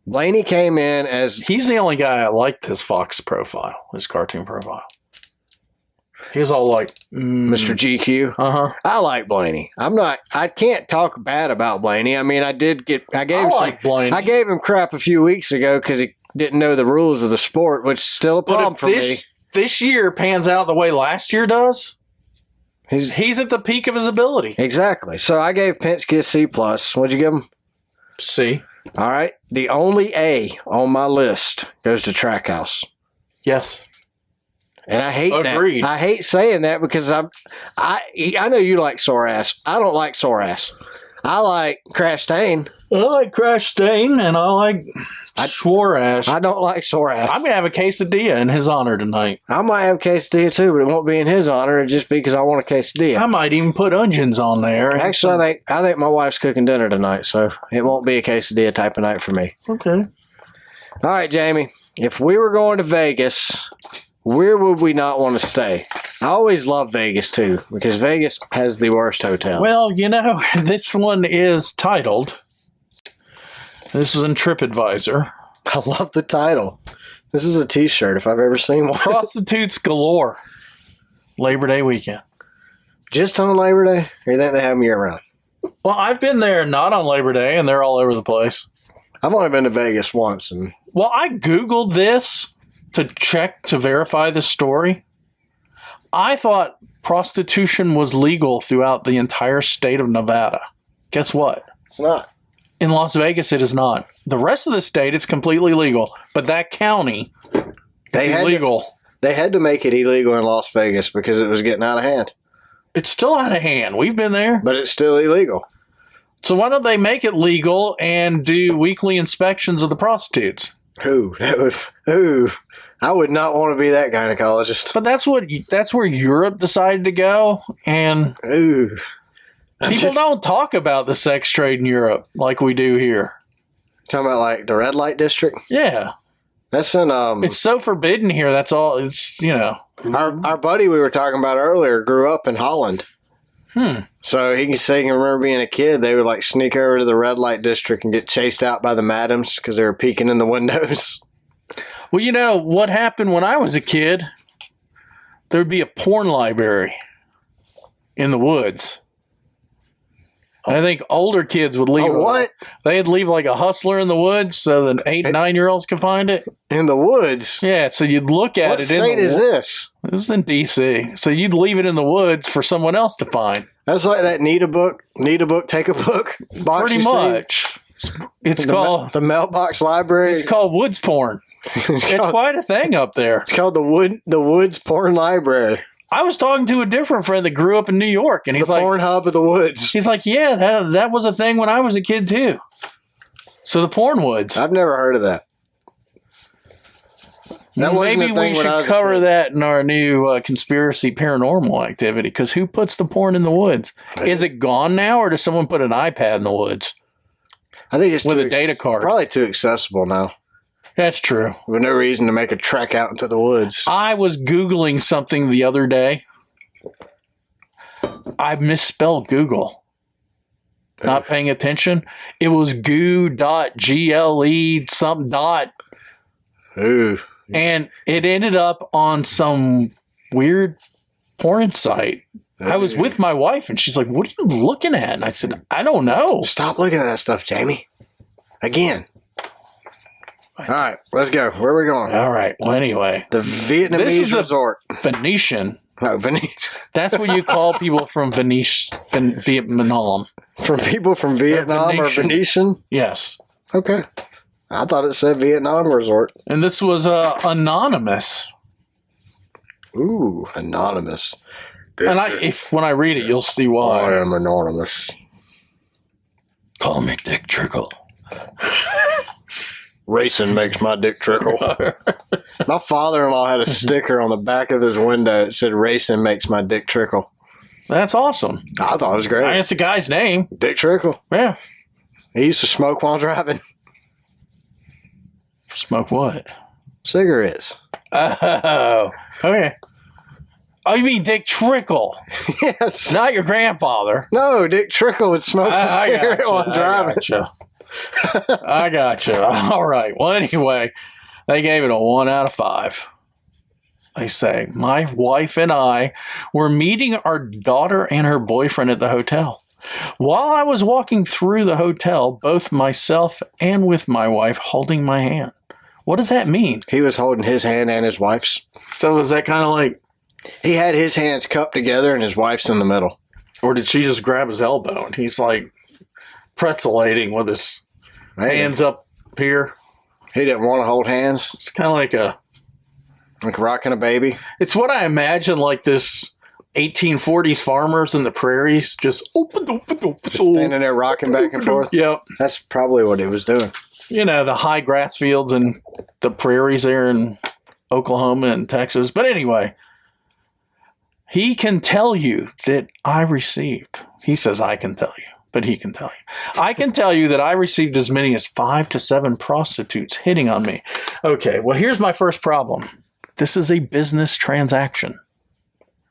Blaney came in as he's the only guy I liked his Fox profile, his cartoon profile. He's all like Mr. GQ. I like Blaney. I can't talk bad about Blaney. I mean, I gave him crap a few weeks ago because he didn't know the rules of the sport, which is still a problem for me. This year pans out the way last year does, he's at the peak of his ability. Exactly. So I gave Penske a C+. What'd you give him? C. All right. The only A on my list goes to Trackhouse. Yes. And I hate Agreed. that. I hate saying that because I know you like sore ass. I don't like sore ass. I like Crash Stain. I like Crash Stain, and I like Schwarash. I don't like sore ass. I'm going to have a quesadilla in his honor tonight. I might have a quesadilla too, but it won't be in his honor just because I want a quesadilla. I might even put onions on there. Actually, I think my wife's cooking dinner tonight, so it won't be a quesadilla type of night for me. Okay. All right, Jamie. If we were going to Vegas, where would we not want to stay? I always love Vegas, too, because Vegas has the worst hotels. Well, this one is titled, this was in TripAdvisor. I love the title. This is a t-shirt if I've ever seen one. Prostitutes Galore, Labor Day weekend. Just on Labor Day? Or you think they have them year-round? Well, I've been there not on Labor Day, and they're all over the place. I've only been to Vegas once. Well, I Googled this to verify this story. I thought prostitution was legal throughout the entire state of Nevada. Guess what? It's not. In Las Vegas, it is not. The rest of the state is completely legal, but that county is illegal. They had to make it illegal in Las Vegas because it was getting out of hand. It's still out of hand. We've been there. But it's still illegal. So why don't they make it legal and do weekly inspections of the prostitutes? I would not want to be that gynecologist. But that's where Europe decided to go, and people don't talk about the sex trade in Europe like we do here. Talking about like the red light district? Yeah. That's in it's so forbidden here. That's all. It's our buddy we were talking about earlier grew up in Holland. So he can say he can remember being a kid. They would like sneak over to the red light district and get chased out by the madams because they were peeking in the windows. Well, what happened when I was a kid? There would be a porn library in the woods. I think older kids would leave. What? They'd leave like a hustler in the woods so that 8 and 9-year-olds could find it. In the woods? Yeah, so you'd look at What it. state is this? It was in D.C. So you'd leave it in the woods for someone else to find. That's like that need a book, take a book box. Pretty much. It's called the mailbox library. It's called woods porn. It's quite a thing up there. It's called the woods porn library. I was talking to a different friend that grew up in New York, and he's the like, porn hub of the woods. He's like, yeah, that was a thing when I was a kid too. So the porn woods. I've never heard of that. Maybe we should cover that in our new conspiracy paranormal activity. Because who puts the porn in the woods? Is it gone now, or does someone put an iPad in the woods? I think it's with a data card. Probably too accessible now. That's true. With no reason to make a trek out into the woods. I was Googling something the other day. I misspelled Google. Not paying attention. It was goo.gle something dot. Ooh. And it ended up on some weird porn site. I was with my wife, and she's like, what are you looking at? And I said, I don't know. Stop looking at that stuff, Jamie. Again. All right, let's go. Where are we going? All right. Well, anyway. The Vietnamese resort. Venetian. No, Venetian. That's what you call people from Vietnam. From people from Vietnam or Venetian? Yes. Okay. I thought it said Vietnam resort. And this was anonymous. Ooh, anonymous. And when I read it, you'll see why. I am anonymous. Call me Dick Trickle. Racing makes my dick trickle. My father-in-law had a sticker on the back of his window that said, racing makes my dick trickle. That's awesome. I thought it was great. That's the guy's name. Dick Trickle. Yeah. He used to smoke while driving. Smoke what? Cigarettes. Oh, okay. Oh, you mean Dick Trickle? Yes. Not your grandfather. No, Dick Trickle would smoke a cigarette while driving. I gotcha. All right. Well, anyway, they gave it a 1 out of 5. They say, my wife and I were meeting our daughter and her boyfriend at the hotel. While I was walking through the hotel, both myself and with my wife holding my hand. What does that mean? He was holding his hand and his wife's. So is that kind of like... He had his hands cupped together and his wife's in the middle. Or did she just grab his elbow and he's like pretzelating with his hands up here? He didn't want to hold hands. It's kind of like rocking a baby. It's what I imagine, like this 1840s farmers in the prairies just standing there rocking back and forth. Yep. That's probably what he was doing. You know, the high grass fields and the prairies there in Oklahoma and Texas. But anyway, he can tell you that I received. He says I can tell you, but he can tell you. I can tell you that I received as many as 5 to 7 prostitutes hitting on me. Okay, well, here's my first problem. This is a business transaction.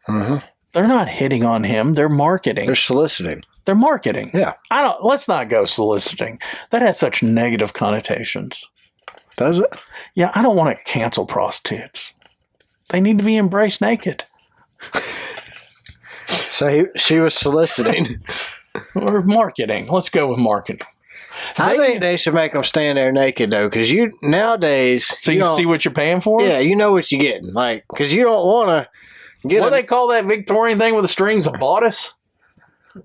Mm-hmm. They're not hitting on him. They're marketing. They're soliciting. They're marketing. Yeah. Let's not go soliciting. That has such negative connotations. Does it? Yeah, I don't want to cancel prostitutes. They need to be embraced naked. So she was soliciting. Or marketing. Let's go with marketing. I think they should make them stand there naked, though, because nowadays... So you see what you're paying for? Yeah, you know what you're getting. Like, because you don't want to get... What do they call that Victorian thing with the strings? A bodice?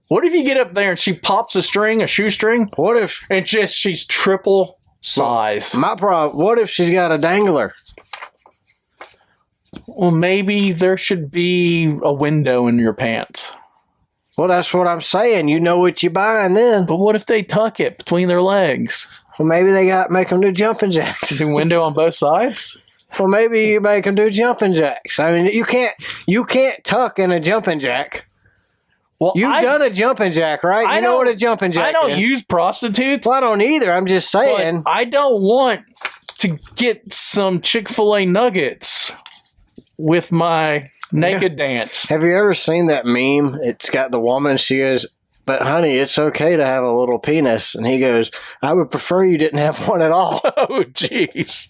What if you get up there and she pops a shoestring? What if... And she's triple size. My problem, what if she's got a dangler? Well, maybe there should be a window in your pants. Well, that's what I'm saying. You know what you're buying then. But what if they tuck it between their legs? Well, maybe they make them do jumping jacks. Is a window on both sides? Well, maybe you make them do jumping jacks. I mean, you can't tuck in a jumping jack. Well, you've done a jumping jack, right? You know what a jumping jack is. I don't use prostitutes. Well, I don't either. I'm just saying. But I don't want to get some Chick-fil-A nuggets with my naked dance. Have you ever seen that meme? It's got the woman, she goes, but honey, it's okay to have a little penis. And he goes, I would prefer you didn't have one at all. Oh, jeez.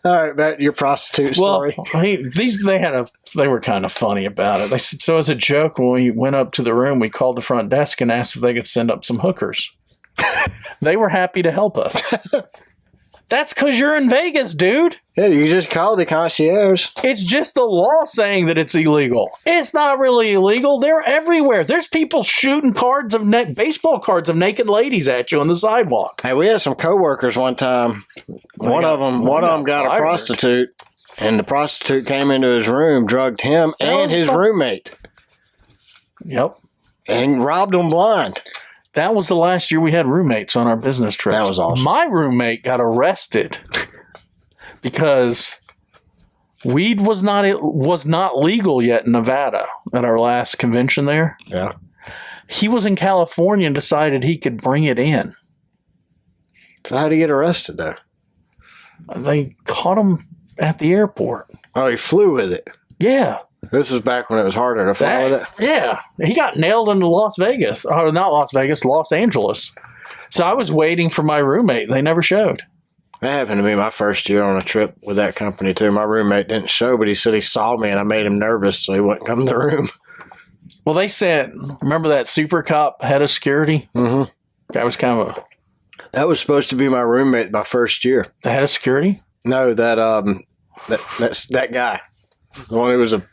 All right, back to your prostitute story. Well, they were kind of funny about it. They said, so as a joke, when we went up to the room, we called the front desk and asked if they could send up some hookers. They were happy to help us. That's because you're in Vegas, dude. Yeah, you just called the concierge. It's just the law saying that it's illegal. It's not really illegal. They're everywhere. There's people shooting baseball cards of naked ladies at you on the sidewalk. Hey, we had some coworkers one time. One of them got a prostitute, and the prostitute came into his room, drugged him and his roommate. Yep. And robbed them blind. That was the last year we had roommates on our business trips. That was awesome. My roommate got arrested because weed was not legal yet in Nevada at our last convention there. Yeah. He was in California and decided he could bring it in. So how did he get arrested, though? They caught him at the airport. Oh, he flew with it. Yeah. This was back when it was harder to fly with it. Yeah. He got nailed into Las Vegas. Or not Las Vegas, Los Angeles. So I was waiting for my roommate. They never showed. That happened to me my first year on a trip with that company, too. My roommate didn't show, but he said he saw me and I made him nervous, so he wouldn't come to the room. Well, they said, remember that super cop head of security? Mm-hmm. That was kind of That was supposed to be my roommate my first year. the head of security? No, that guy. The one who was a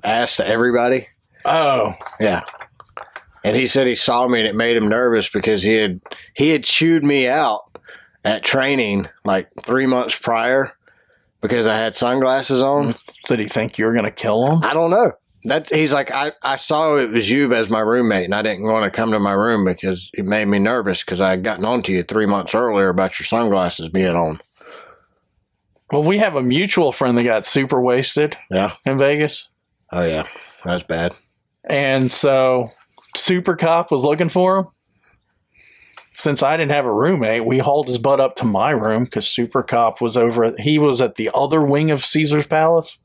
ass to everybody. Oh. Yeah. And he said he saw me and it made him nervous because he had chewed me out at training like 3 months prior because I had sunglasses on. Did he think you were going to kill him? I don't know. He's like, I saw it was you as my roommate and I didn't want to come to my room because it made me nervous because I had gotten on to you 3 months earlier about your sunglasses being on. Well, we have a mutual friend that got super wasted in Vegas. Oh, yeah. That's bad. And so Super Cop was looking for him. Since I didn't have a roommate, we hauled his butt up to my room because Super Cop was he was at the other wing of Caesar's Palace.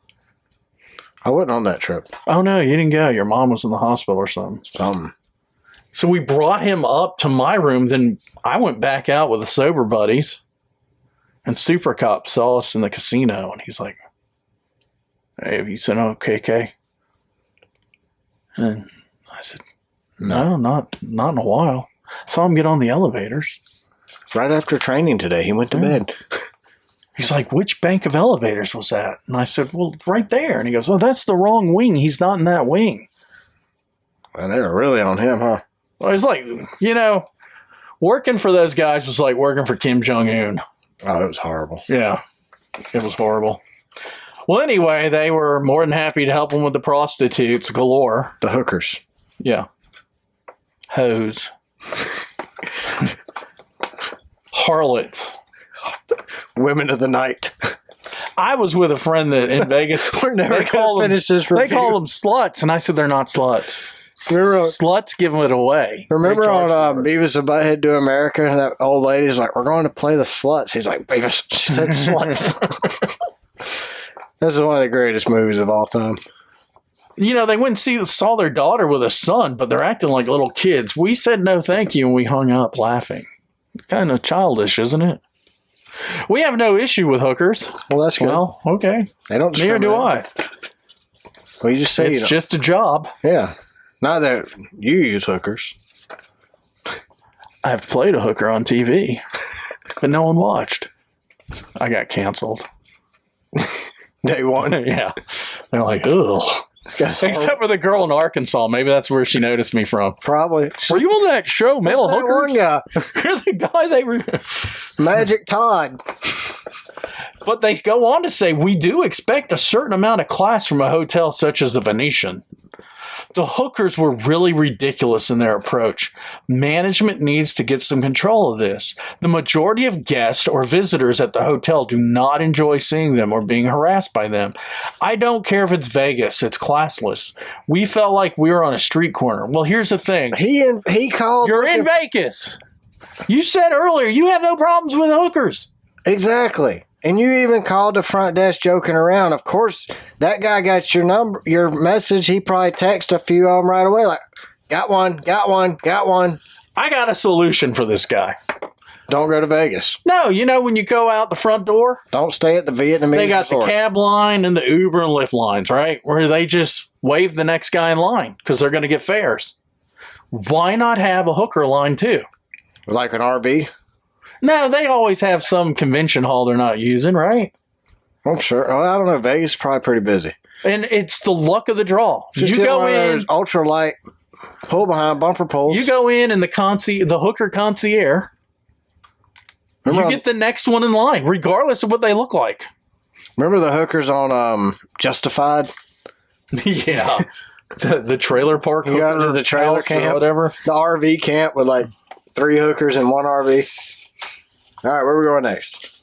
I wasn't on that trip. Oh, no, you didn't go. Your mom was in the hospital or something. So we brought him up to my room. Then I went back out with the sober buddies. And Super Cop saw us in the casino. And he's like, hey, have you seen OKK? And I said, no, not in a while. Saw him get on the elevators. Right after training today, he went to bed. He's like, which bank of elevators was that? And I said, well, right there. And he goes, oh, that's the wrong wing. He's not in that wing. Well, they were really on him, huh? Well, it's like, working for those guys was like working for Kim Jong-un. Oh, it was horrible. Yeah, it was horrible. Well, anyway, they were more than happy to help him with the prostitutes galore. The hookers. Yeah. Hoes. Harlots. Women of the night. I was with a friend that in Vegas. We're never going to finish this review. They call them sluts, and I said they're not sluts. Sluts give it away. Remember on Beavis and Butthead Do America, that old lady's like, we're going to play the sluts. He's like, Beavis, she said sluts. This is one of the greatest movies of all time. They went and saw their daughter with a son, but they're acting like little kids. We said no thank you, and we hung up laughing. Kind of childish, isn't it? We have no issue with hookers. Well, that's good. Well, okay. They don't Neither do I. Well, you just say it's just a job. Yeah. Not that you use hookers. I've played a hooker on TV, but no one watched. I got canceled. Day one. Yeah. They're like, ugh. Except for the girl in Arkansas. Maybe that's where she noticed me from. Probably. Were you on that show, Male Hookers? One guy. You're the guy they were. Magic Todd. But they go on to say, we do expect a certain amount of class from a hotel such as the Venetian. The hookers were really ridiculous in their approach. Management needs to get some control of this. The majority of guests or visitors at the hotel do not enjoy seeing them or being harassed by them. I don't care if it's Vegas. It's classless. We felt like we were on a street corner. Well, here's the thing. He called. You're in Vegas. You said earlier you have no problems with hookers. Exactly. And you even called the front desk joking around. Of course, that guy got your number, your message. He probably texted a few of them right away. Like, got one. I got a solution for this guy. Don't go to Vegas. No, you know when you go out the front door, Don't stay at the Vietnamese they got resort. the cab line and the Uber and Lyft lines, right? Where they just wave the next guy in line because they're going to get fares. Why not have a hooker line too? Like an RV? No, they always have some convention hall they're not using, right? I'm sure. Well, I don't know. Vegas is probably pretty busy. And it's the luck of the draw. Just You get go one of in, those ultralight pull behind bumper poles. you go in, and the hooker concierge. Remember You get the next one in line, regardless of what they look like. Remember the hookers on Justified? Yeah. The trailer park. You got to the trailer house or camp, whatever. the RV camp with like 3 hookers in one RV. All right, where are we going next?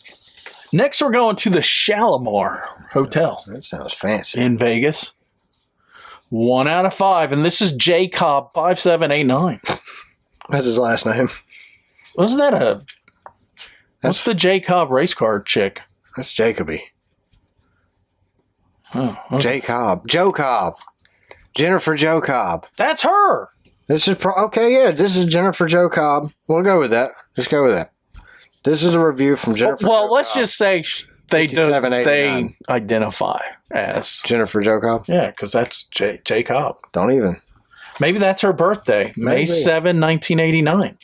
Next, we're going to the Shalimar Hotel That sounds fancy. in Vegas. 1 out of 5, and this is J Cobb 5789. That's his last name. Wasn't that what's the J Cobb race car chick? That's Jacoby. Oh, okay. J Cobb. Joe Cobb. Jennifer Joe Cobb. That's her. This is okay. Yeah, this is Jennifer Joe Cobb. We'll go with that. Just go with that. This is a review from Jennifer. Well, Joe let's Cobb. just say they 5789. identify as Jennifer Joe Cobb. yeah, because that's J Cobb. Don't even. Maybe that's her birthday, May Maybe. 7, 1989.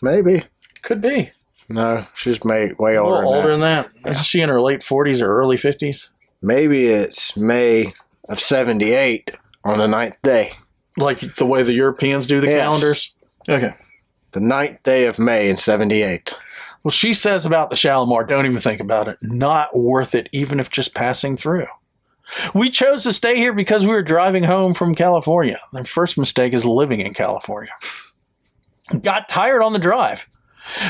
Maybe. Could be No, she's way a older. little older than that. Is she in her late 40s or early 50s? Maybe it's May of 78 on the 9th day. Like the way the Europeans do the Yes. calendars? Okay. The 9th day of May in 78. Well, she says about the Shalimar, don't even think about it. Not worth it, even if just passing through. We chose to stay here because we were driving home from California. The first mistake is living in California. Got tired on the drive.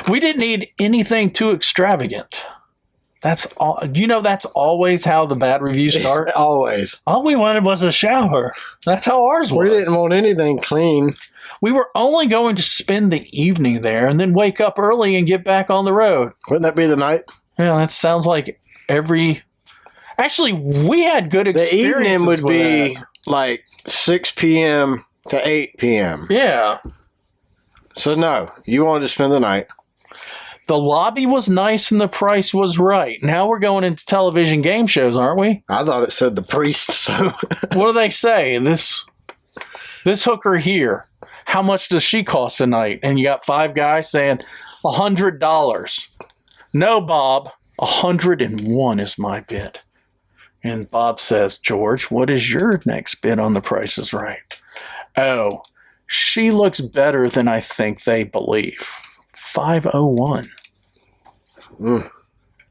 We didn't need anything too extravagant. That's all. That's always how the bad reviews start. Always. All we wanted was a shower. That's how ours was. We didn't want anything clean. We were only going to spend the evening there and then wake up early and get back on the road. Wouldn't that be the night? Yeah, that sounds like every. Actually, we had good The experiences. evening would with be that. like 6 p.m. to 8 p.m. Yeah. So, no, you wanted to spend the night. The lobby was nice and the price was right. Now we're going into television game shows, aren't we? I thought it said the priest, so. What do they say? This hooker here, how much does she cost a night? And you got 5 guys saying $100. No, Bob, 101 is my bid. And Bob says, George, what is your next bid on The Price is Right? Oh, she looks better than I think they believe. 501.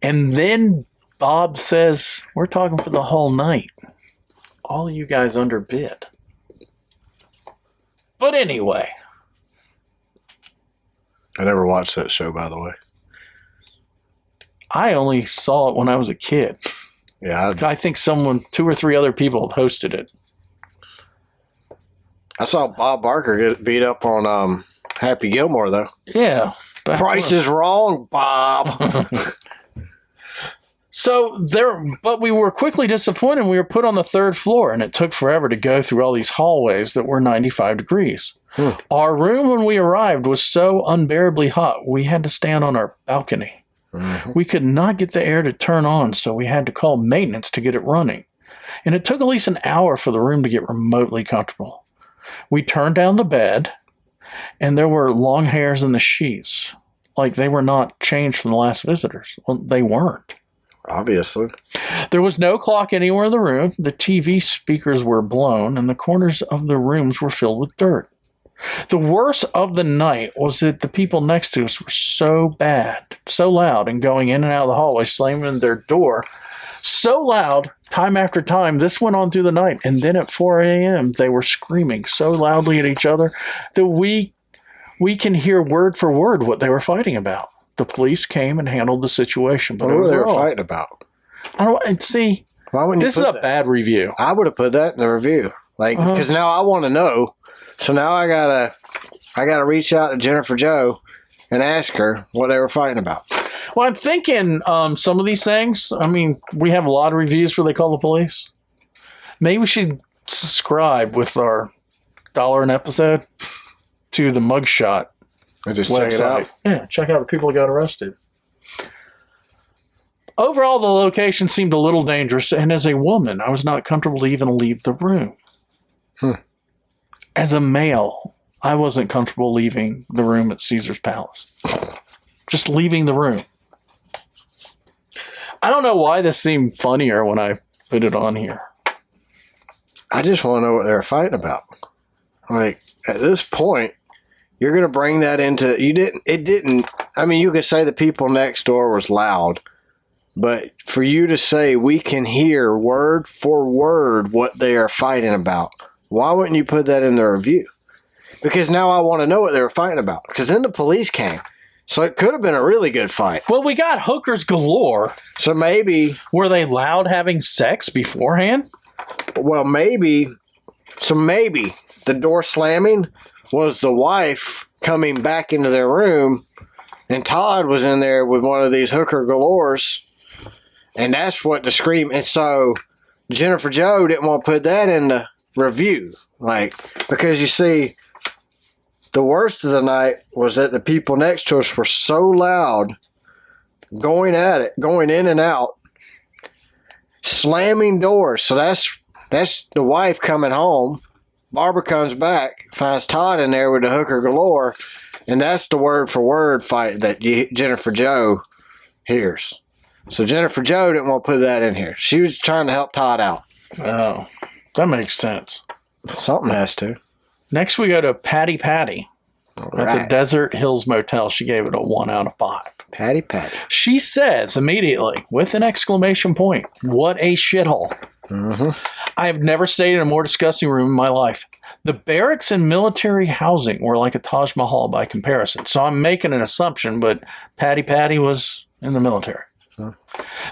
And then Bob says, we're talking for the whole night. All of you guys underbid. But anyway. I never watched that show, by the way. I only saw it when I was a kid. Yeah, I think 2 or 3 other people have hosted it. I saw Bob Barker get beat up on Happy Gilmore, though. Yeah. Price is wrong, Bob. But we were quickly disappointed. We were put on the 3rd floor, and it took forever to go through all these hallways that were 95 degrees. Our room when we arrived was so unbearably hot, we had to stand on our balcony. Mm-hmm. We could not get the air to turn on, so we had to call maintenance to get it running. And it took at least an hour for the room to get remotely comfortable. We turned down the bed, and there were long hairs in the sheets. Like they were not changed from the last visitors. Well, they weren't. Obviously. There was no clock anywhere in the room. The TV speakers were blown, and the corners of the rooms were filled with dirt. The worst of the night was that the people next to us were so bad, so loud, and going in and out of the hallway, slamming their door so loud, time after time. This went on through the night, and then at 4 a.m., they were screaming so loudly at each other that we can hear word for word what they were fighting about. The police came and handled the situation, but What were they overall, fighting about? I don't see. Why wouldn't This you is put a that? bad review. I would have put that in the review, because now I want to know. So now I gotta reach out to Jennifer Joe and ask her what they were fighting about. Well, I'm thinking some of these things. I mean, we have a lot of reviews where they call the police. Maybe we should subscribe with our $1 an episode to the mugshot I just check it out. Yeah, check out the people who got arrested. Overall, the location seemed a little dangerous, and as a woman, I was not comfortable to even leave the room. As a male, I wasn't comfortable leaving the room at Caesar's Palace. Just leaving the room. I don't know why this seemed funnier when I put it on here. I just want to know what they're fighting about. Like, at this point, you're going to bring that into... I mean, you could say the people next door was loud, but for you to say we can hear word for word what they are fighting about, why wouldn't you put that in the review? Because now I want to know what they were fighting about. Because then the police came. So it could have been a really good fight. Well, we got hookers galore. So maybe... Were they loud having sex beforehand? Well, maybe... So maybe the door slamming was the wife coming back into their room, and Todd was in there with one of these hooker galores, and that's what the scream... And so Jennifer Joe didn't want to put that in the review. Like, because you see... The worst of the night was that the people next to us were so loud, going at it, going in and out, slamming doors. So that's the wife coming home. Barbara comes back, finds Todd in there with the hooker galore, and that's the word for word fight that Jennifer Joe hears. So Jennifer Joe didn't want to put that in here. She was trying to help Todd out. Oh, that makes sense. Something has to. Next, we go to Patty Patty at the Desert Hills Motel. She gave it a 1 out of 5. Patty Patty. She says immediately, with an exclamation point, "What a shithole." Mm-hmm. I have never stayed in a more disgusting room in my life. The barracks and military housing were like a Taj Mahal by comparison. So I'm making an assumption, but Patty Patty was in the military. Huh.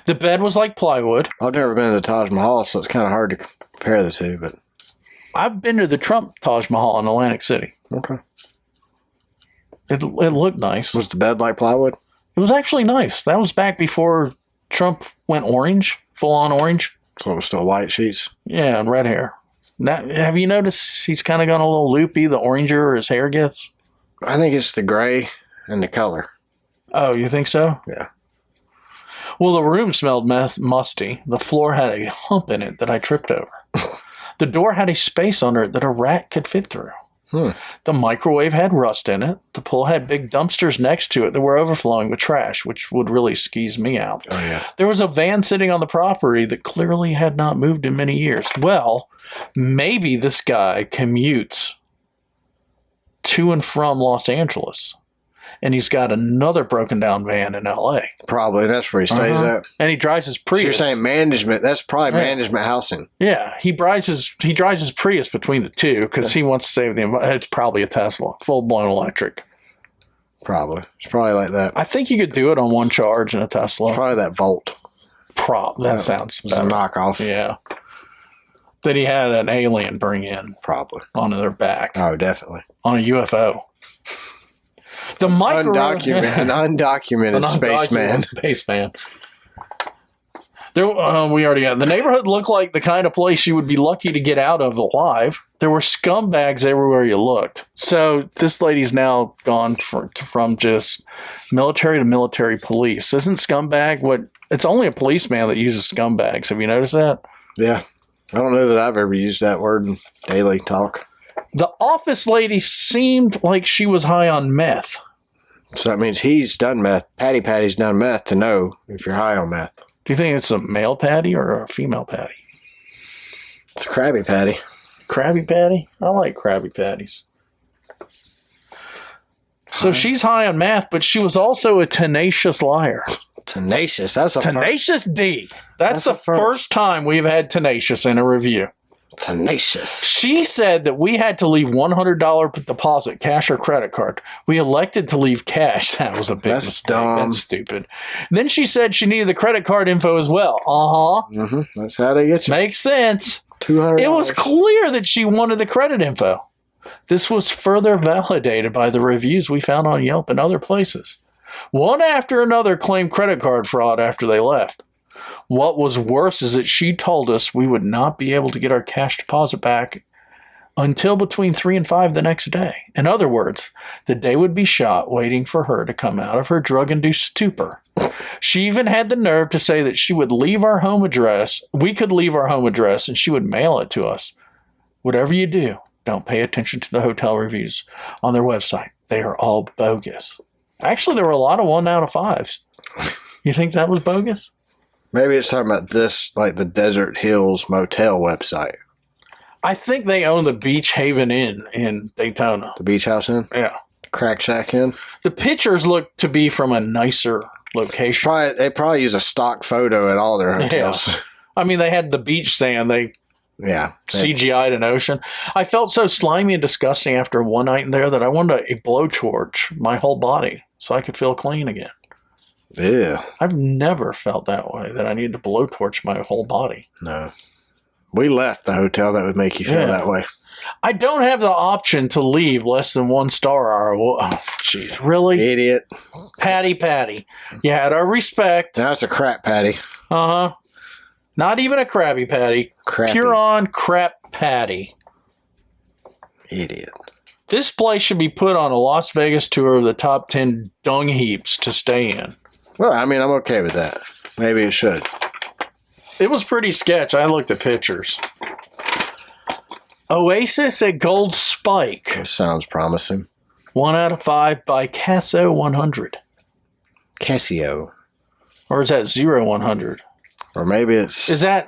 The bed was like plywood. I've never been to the Taj Mahal, so it's kind of hard to compare the two, but... I've been to the Trump Taj Mahal in Atlantic City. Okay. It looked nice. Was the bed like plywood? It was actually nice. That was back before Trump went orange, full on orange. So it was still white sheets? Yeah, and red hair. Now, have you noticed he's kind of gone a little loopy the oranger his hair gets? I think it's the gray and the color. Oh, you think so? Yeah. Well, the room smelled musty. The floor had a hump in it that I tripped over. The door had a space under it that a rat could fit through. The microwave had rust in it. The pool had big dumpsters next to it that were overflowing with trash, which would really skeeze me out. Oh, yeah. There was a van sitting on the property that clearly had not moved in many years. Well, maybe this guy commutes to and from Los Angeles, and he's got another broken down van in L.A. Probably. That's where he stays at. And he drives his Prius. So you're saying management. That's probably management housing. Yeah. He drives his Prius between the two because he wants to save the environment. It's probably a Tesla. Full-blown electric. Probably. It's probably like that. I think you could do it on one charge in a Tesla. Probably that Volt. That sounds better. It's a knockoff. Yeah. That he had an alien bring in. Probably. On their back. Oh, definitely. On a UFO. The undocumented spaceman. Spaceman. There, we already got. The neighborhood looked like the kind of place you would be lucky to get out of alive. There were scumbags everywhere you looked. So this lady's now gone from just military to military police. Isn't scumbag what? It's only a policeman that uses scumbags. Have you noticed that? Yeah. I don't know that I've ever used that word in daily talk. The office lady seemed like she was high on meth. So that means he's done meth. Patty Patty's done meth to know if you're high on meth. Do you think it's a male patty or a female patty? It's a Krabby Patty. Krabby Patty? I like Krabby Patties. So she's high on meth, but she was also a tenacious liar. Tenacious? That's a Tenacious D. That's the first time we've had tenacious in a review. Tenacious. She said that we had to leave $100 deposit, cash or credit card. We elected to leave cash. That was a big mistake. Dumb. That's stupid. Then she said she needed the credit card info as well. Mm-hmm. That's how they get you. Makes sense. $200. It was clear that she wanted the credit info. This was further validated by the reviews we found on Yelp and other places. One after another claimed credit card fraud after they left. What was worse is that she told us we would not be able to get our cash deposit back until between 3 and 5 the next day. In other words, the day would be shot waiting for her to come out of her drug-induced stupor. She even had the nerve to say that she would leave our home address. We could leave our home address and she would mail it to us. Whatever you do, don't pay attention to the hotel reviews on their website. They are all bogus. Actually, there were a lot of 1 out of 5s. You think that was bogus? Maybe it's talking about this, like the Desert Hills Motel website. I think they own the Beach Haven Inn in Daytona. The Beach House Inn? Yeah. Crack Shack Inn? The pictures look to be from a nicer location. They probably use a stock photo at all their hotels. Yeah. I mean, they had the beach sand. They CGI'd an ocean. I felt so slimy and disgusting after one night in there that I wanted to blowtorch my whole body so I could feel clean again. Yeah. I've never felt that way, that I need to blowtorch my whole body. No. We left the hotel that would make you feel that way. I don't have the option to leave less than 1 star hour. Oh, jeez, really? Idiot. Patty. You had our respect. Now it's a crap patty. Uh-huh. Not even a Krabby Patty. Crappy. Pure on crap patty. Idiot. This place should be put on a Las Vegas tour of the top 10 dung heaps to stay in. Well, I mean, I'm okay with that. Maybe it should. It was pretty sketch. I looked at pictures. Oasis at Gold Spike. That sounds promising. 1 out of 5 by Casso 100. Casio. Or is that 0100? Or maybe it's... Is that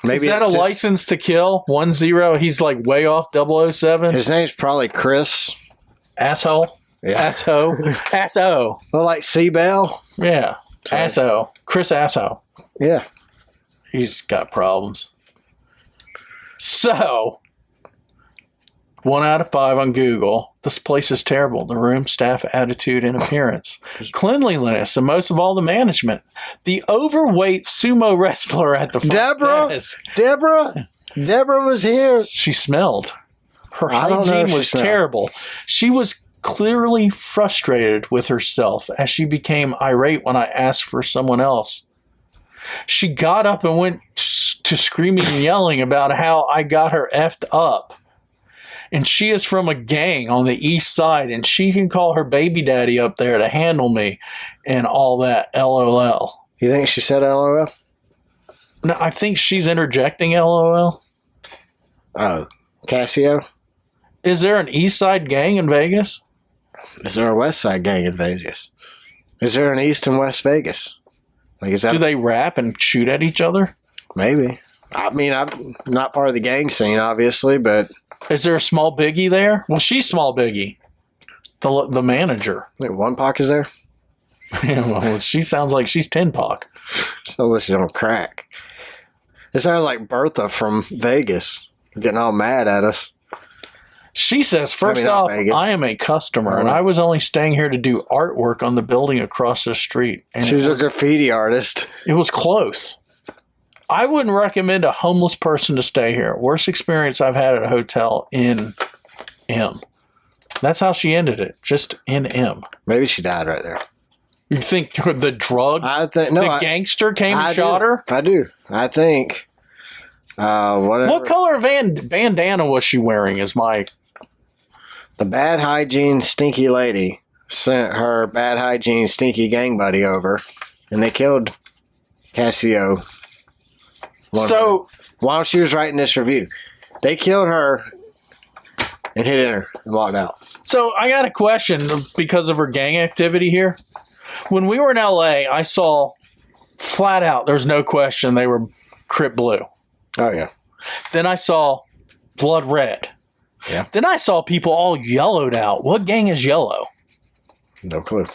a license to kill? 10? He's like way off 007? His name's probably Chris. Asshole? Yeah. Asshole? Asso. Well, like Seabell? Yeah. Sorry. Asso. Chris Asso. Yeah. He's got problems. So, 1 out of 5 on Google. This place is terrible. The room, staff, attitude, and appearance. Cleanliness, and most of all, the management. The overweight sumo wrestler at the front desk. Deborah was here. She smelled. Her hygiene was terrible. She was clearly frustrated with herself as she became irate when I asked for someone else. She got up and went to screaming and yelling about how I got her effed up. And she is from a gang on the east side, and she can call her baby daddy up there to handle me and all that. LOL. You think she said LOL? No, I think she's interjecting LOL. Oh, Casio? Is there an east side gang in Vegas? Is there a west side gang in Vegas? Is there an east and west Vegas? Like, is that... Do they rap and shoot at each other? Maybe. I mean, I'm not part of the gang scene, obviously, but... Is there a Small Biggie there? Well, she's Small Biggie. The manager. I think One Pac is there. Yeah, well, she sounds like she's Tin Pac. Sounds like she's on crack. It sounds like Bertha from Vegas getting all mad at us. She says, first off, I am a customer, and I was only staying here to do artwork on the building across the street. And she's a graffiti artist. It was close. I wouldn't recommend a homeless person to stay here. Worst experience I've had at a hotel in M. That's how she ended it. Just in M. Maybe she died right there. You think the drug, gangster came and shot her? I do. I think. Whatever. What color bandana was she wearing? The bad hygiene stinky lady sent her bad hygiene stinky gang buddy over, and they killed Casio. So while she was writing this review, they killed her and hit her and walked out. So I got a question because of her gang activity here. When we were in LA, I saw flat out, there's no question, they were Crip Blue. Oh, yeah. Then I saw Blood Red. Yeah. Then I saw people all yellowed out. What gang is yellow? No clue.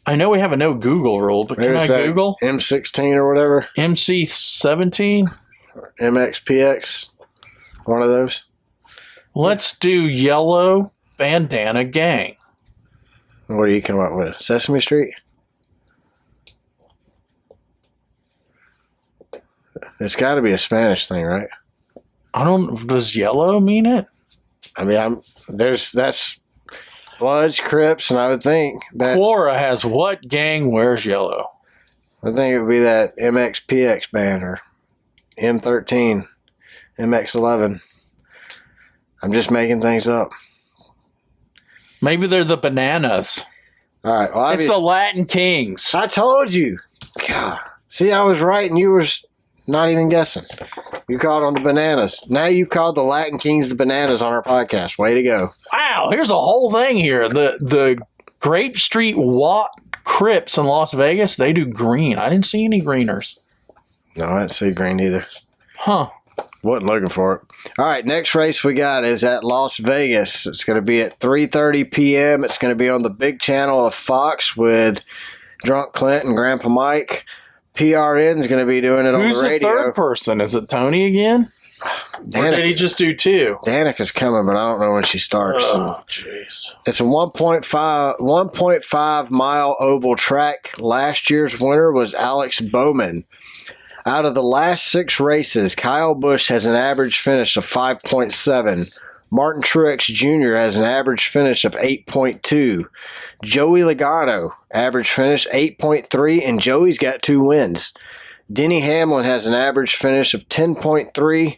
I know we have a no Google rule, but maybe can I Google? M16 or whatever. MC17? Or MXPX. One of those. Let's do yellow bandana gang. What do you come up with? Sesame Street? It's got to be a Spanish thing, right? Does yellow mean it? I mean, that's Bloods, Crips, and I would think that Quora has what gang wears yellow? I think it would be that MXPX band or M13, MX11. I'm just making things up. Maybe they're the bananas. All right. Well, It's the Latin Kings. I told you. God. See, I was right and you were not even guessing. You called on the bananas. Now you called the Latin Kings the bananas on our podcast. Way to go. Wow, here's a whole thing here. The Grape Street Watt Crips in Las Vegas, they do green. I didn't see any greeners. No, I didn't see green either. Huh. Wasn't looking for it. All right, next race we got is at Las Vegas. It's going to be at 3:30 p.m. It's going to be on the big channel of Fox with Drunk Clint and Grandpa Mike. PRN is going to be doing it on the radio. Who's the third person? Is it Tony again? Or did he just do two? Danica's coming, but I don't know when she starts. Oh, jeez. It's a 1.5 mile oval track. Last year's winner was Alex Bowman. Out of the last 6 races, Kyle Busch has an average finish of 5.7. Martin Truex Jr. has an average finish of 8.2. Joey Logano, average finish 8.3, and Joey's got 2 wins. Denny Hamlin has an average finish of 10.3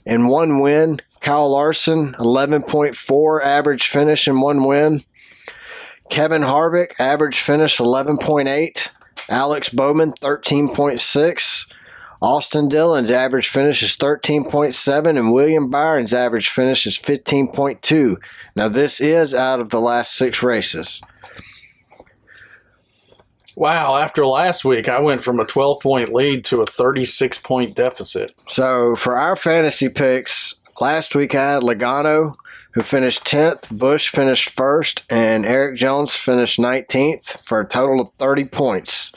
and 1 win. Kyle Larson, 11.4 average finish and 1 win. Kevin Harvick, average finish 11.8. Alex Bowman, 13.6. Austin Dillon's average finish is 13.7, and William Byron's average finish is 15.2. Now, this is out of the last 6 races. Wow, after last week, I went from a 12-point lead to a 36-point deficit. So, for our fantasy picks, last week I had Logano, who finished 10th, Busch finished 1st, and Eric Jones finished 19th for a total of 30 points.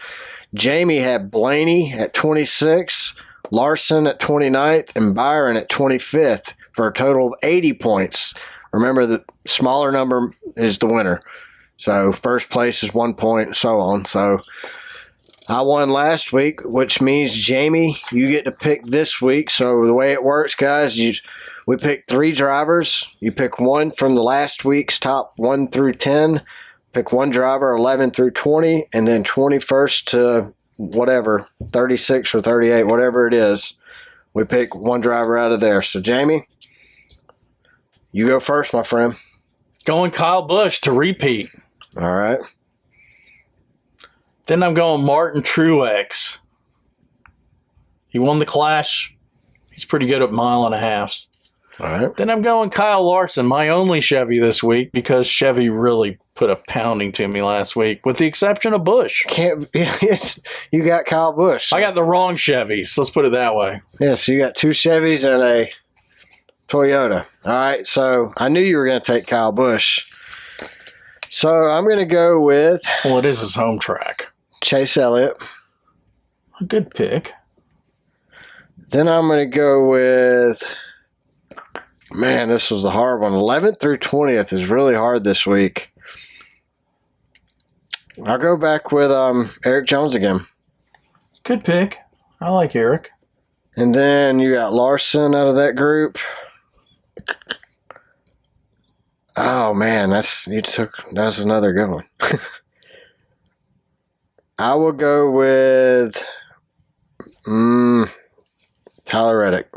Jamie had Blaney at 26, Larson at 29th, and Byron at 25th for a total of 80 points. Remember, the smaller number is the winner. So first place is 1 point, and so on. So I won last week, which means, Jamie, you get to pick this week. So the way it works, guys, we pick 3 drivers. You pick one from the last week's top 1 through 10. Pick one driver, 11 through 20, and then 21st to whatever, 36 or 38, whatever it is. We pick one driver out of there. So, Jamie, you go first, my friend. Going Kyle Busch to repeat. All right. Then I'm going Martin Truex. He won the Clash. He's pretty good at 1.5 miles. All right. Then I'm going Kyle Larson, my only Chevy this week, because Chevy really put a pounding to me last week, with the exception of Busch. You got Kyle Busch. I got the wrong Chevys. Let's put it that way. Yeah, so you got 2 Chevys and a Toyota. All right, so I knew you were going to take Kyle Busch. So I'm going to go with... Well, it is his home track. Chase Elliott. A good pick. Then I'm going to go with... Man, this was the hard one. 11th through 20th is really hard this week. I'll go back with Eric Jones again. Good pick. I like Eric. And then you got Larson out of that group. Oh man, that's another good one. I will go with Tyler Reddick.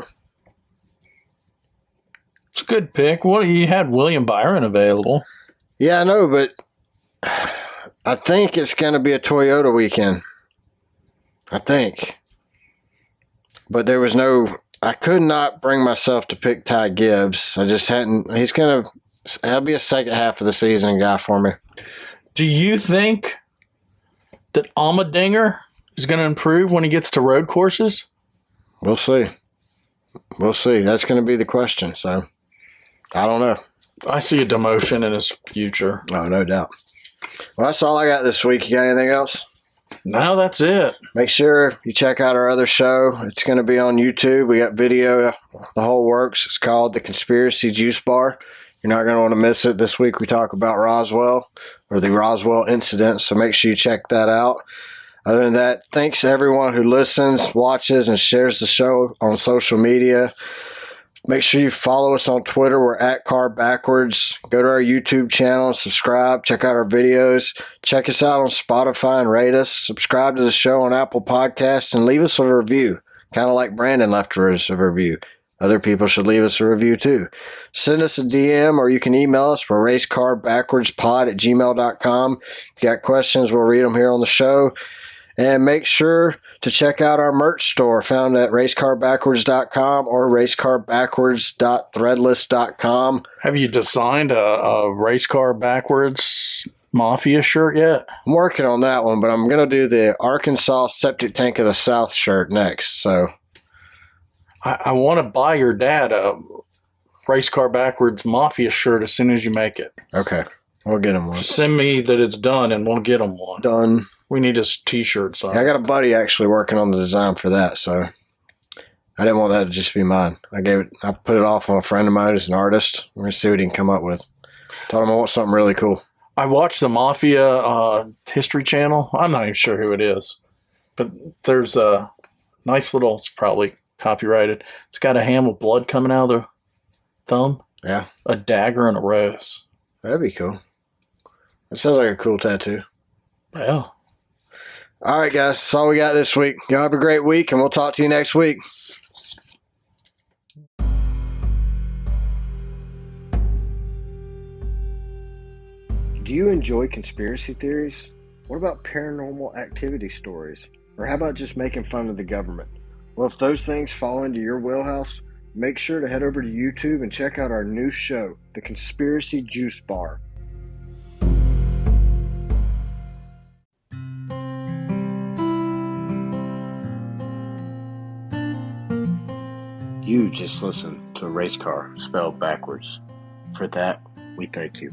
It's a good pick. What, you had William Byron available? Yeah, I know, but I think it's going to be a Toyota weekend. I think. But there was I could not bring myself to pick Ty Gibbs. I just hadn't. That'll be a second half of the season guy for me. Do you think that Allmendinger is going to improve when he gets to road courses? We'll see. We'll see. That's going to be the question. So, I don't know. I see a demotion in his future. Oh, no doubt. Well, that's all I got this week. You got anything else? No, that's it. Make sure you check out our other show. It's going to be on YouTube. We got video, the whole works. It's called The Conspiracy Juice Bar. You're not going to want to miss it. This week we talk about Roswell, or the Roswell incident, so make sure you check that out. Other than that, thanks to everyone who listens, watches, and shares the show on social media. Make sure you follow us on Twitter. We're at Car Backwards. Go to our YouTube channel and subscribe. Check out our videos. Check us out on Spotify and rate us. Subscribe to the show on Apple Podcasts and leave us a review, kind of like Brandon left us a review. other people should leave us a review too. Send us a DM, or you can email us. We're racecarbackwardspod@gmail.com. If you got questions, we'll read them here on the show. And make sure to check out our merch store found at racecarbackwards.com or racecarbackwards.threadless.com. Have you designed a race car backwards mafia shirt yet? I'm working on that one, but I'm going to do the Arkansas Septic Tank of the South shirt next. So I want to buy your dad a race car backwards mafia shirt as soon as you make it. okay, we'll get him one. Just send me that it's done and we'll get him one. Done. We need his t-shirt size. I got a buddy actually working on the design for that, so I didn't want that to just be mine. I put it off on a friend of mine who's an artist. We're going to see what he can come up with. Told him I want something really cool. I watched the Mafia History Channel. I'm not even sure who it is, but there's a nice little, it's probably copyrighted. It's got a hand with blood coming out of the thumb. Yeah. A dagger and a rose. That'd be cool. That sounds like a cool tattoo. Yeah. All right, guys. That's all we got this week. Y'all have a great week, and we'll talk to you next week. Do you enjoy conspiracy theories? What about paranormal activity stories? Or how about just making fun of the government? Well, if those things fall into your wheelhouse, make sure to head over to YouTube and check out our new show, The Conspiracy Juice Bar. You just listened to a race car spelled backwards. For that, we thank you.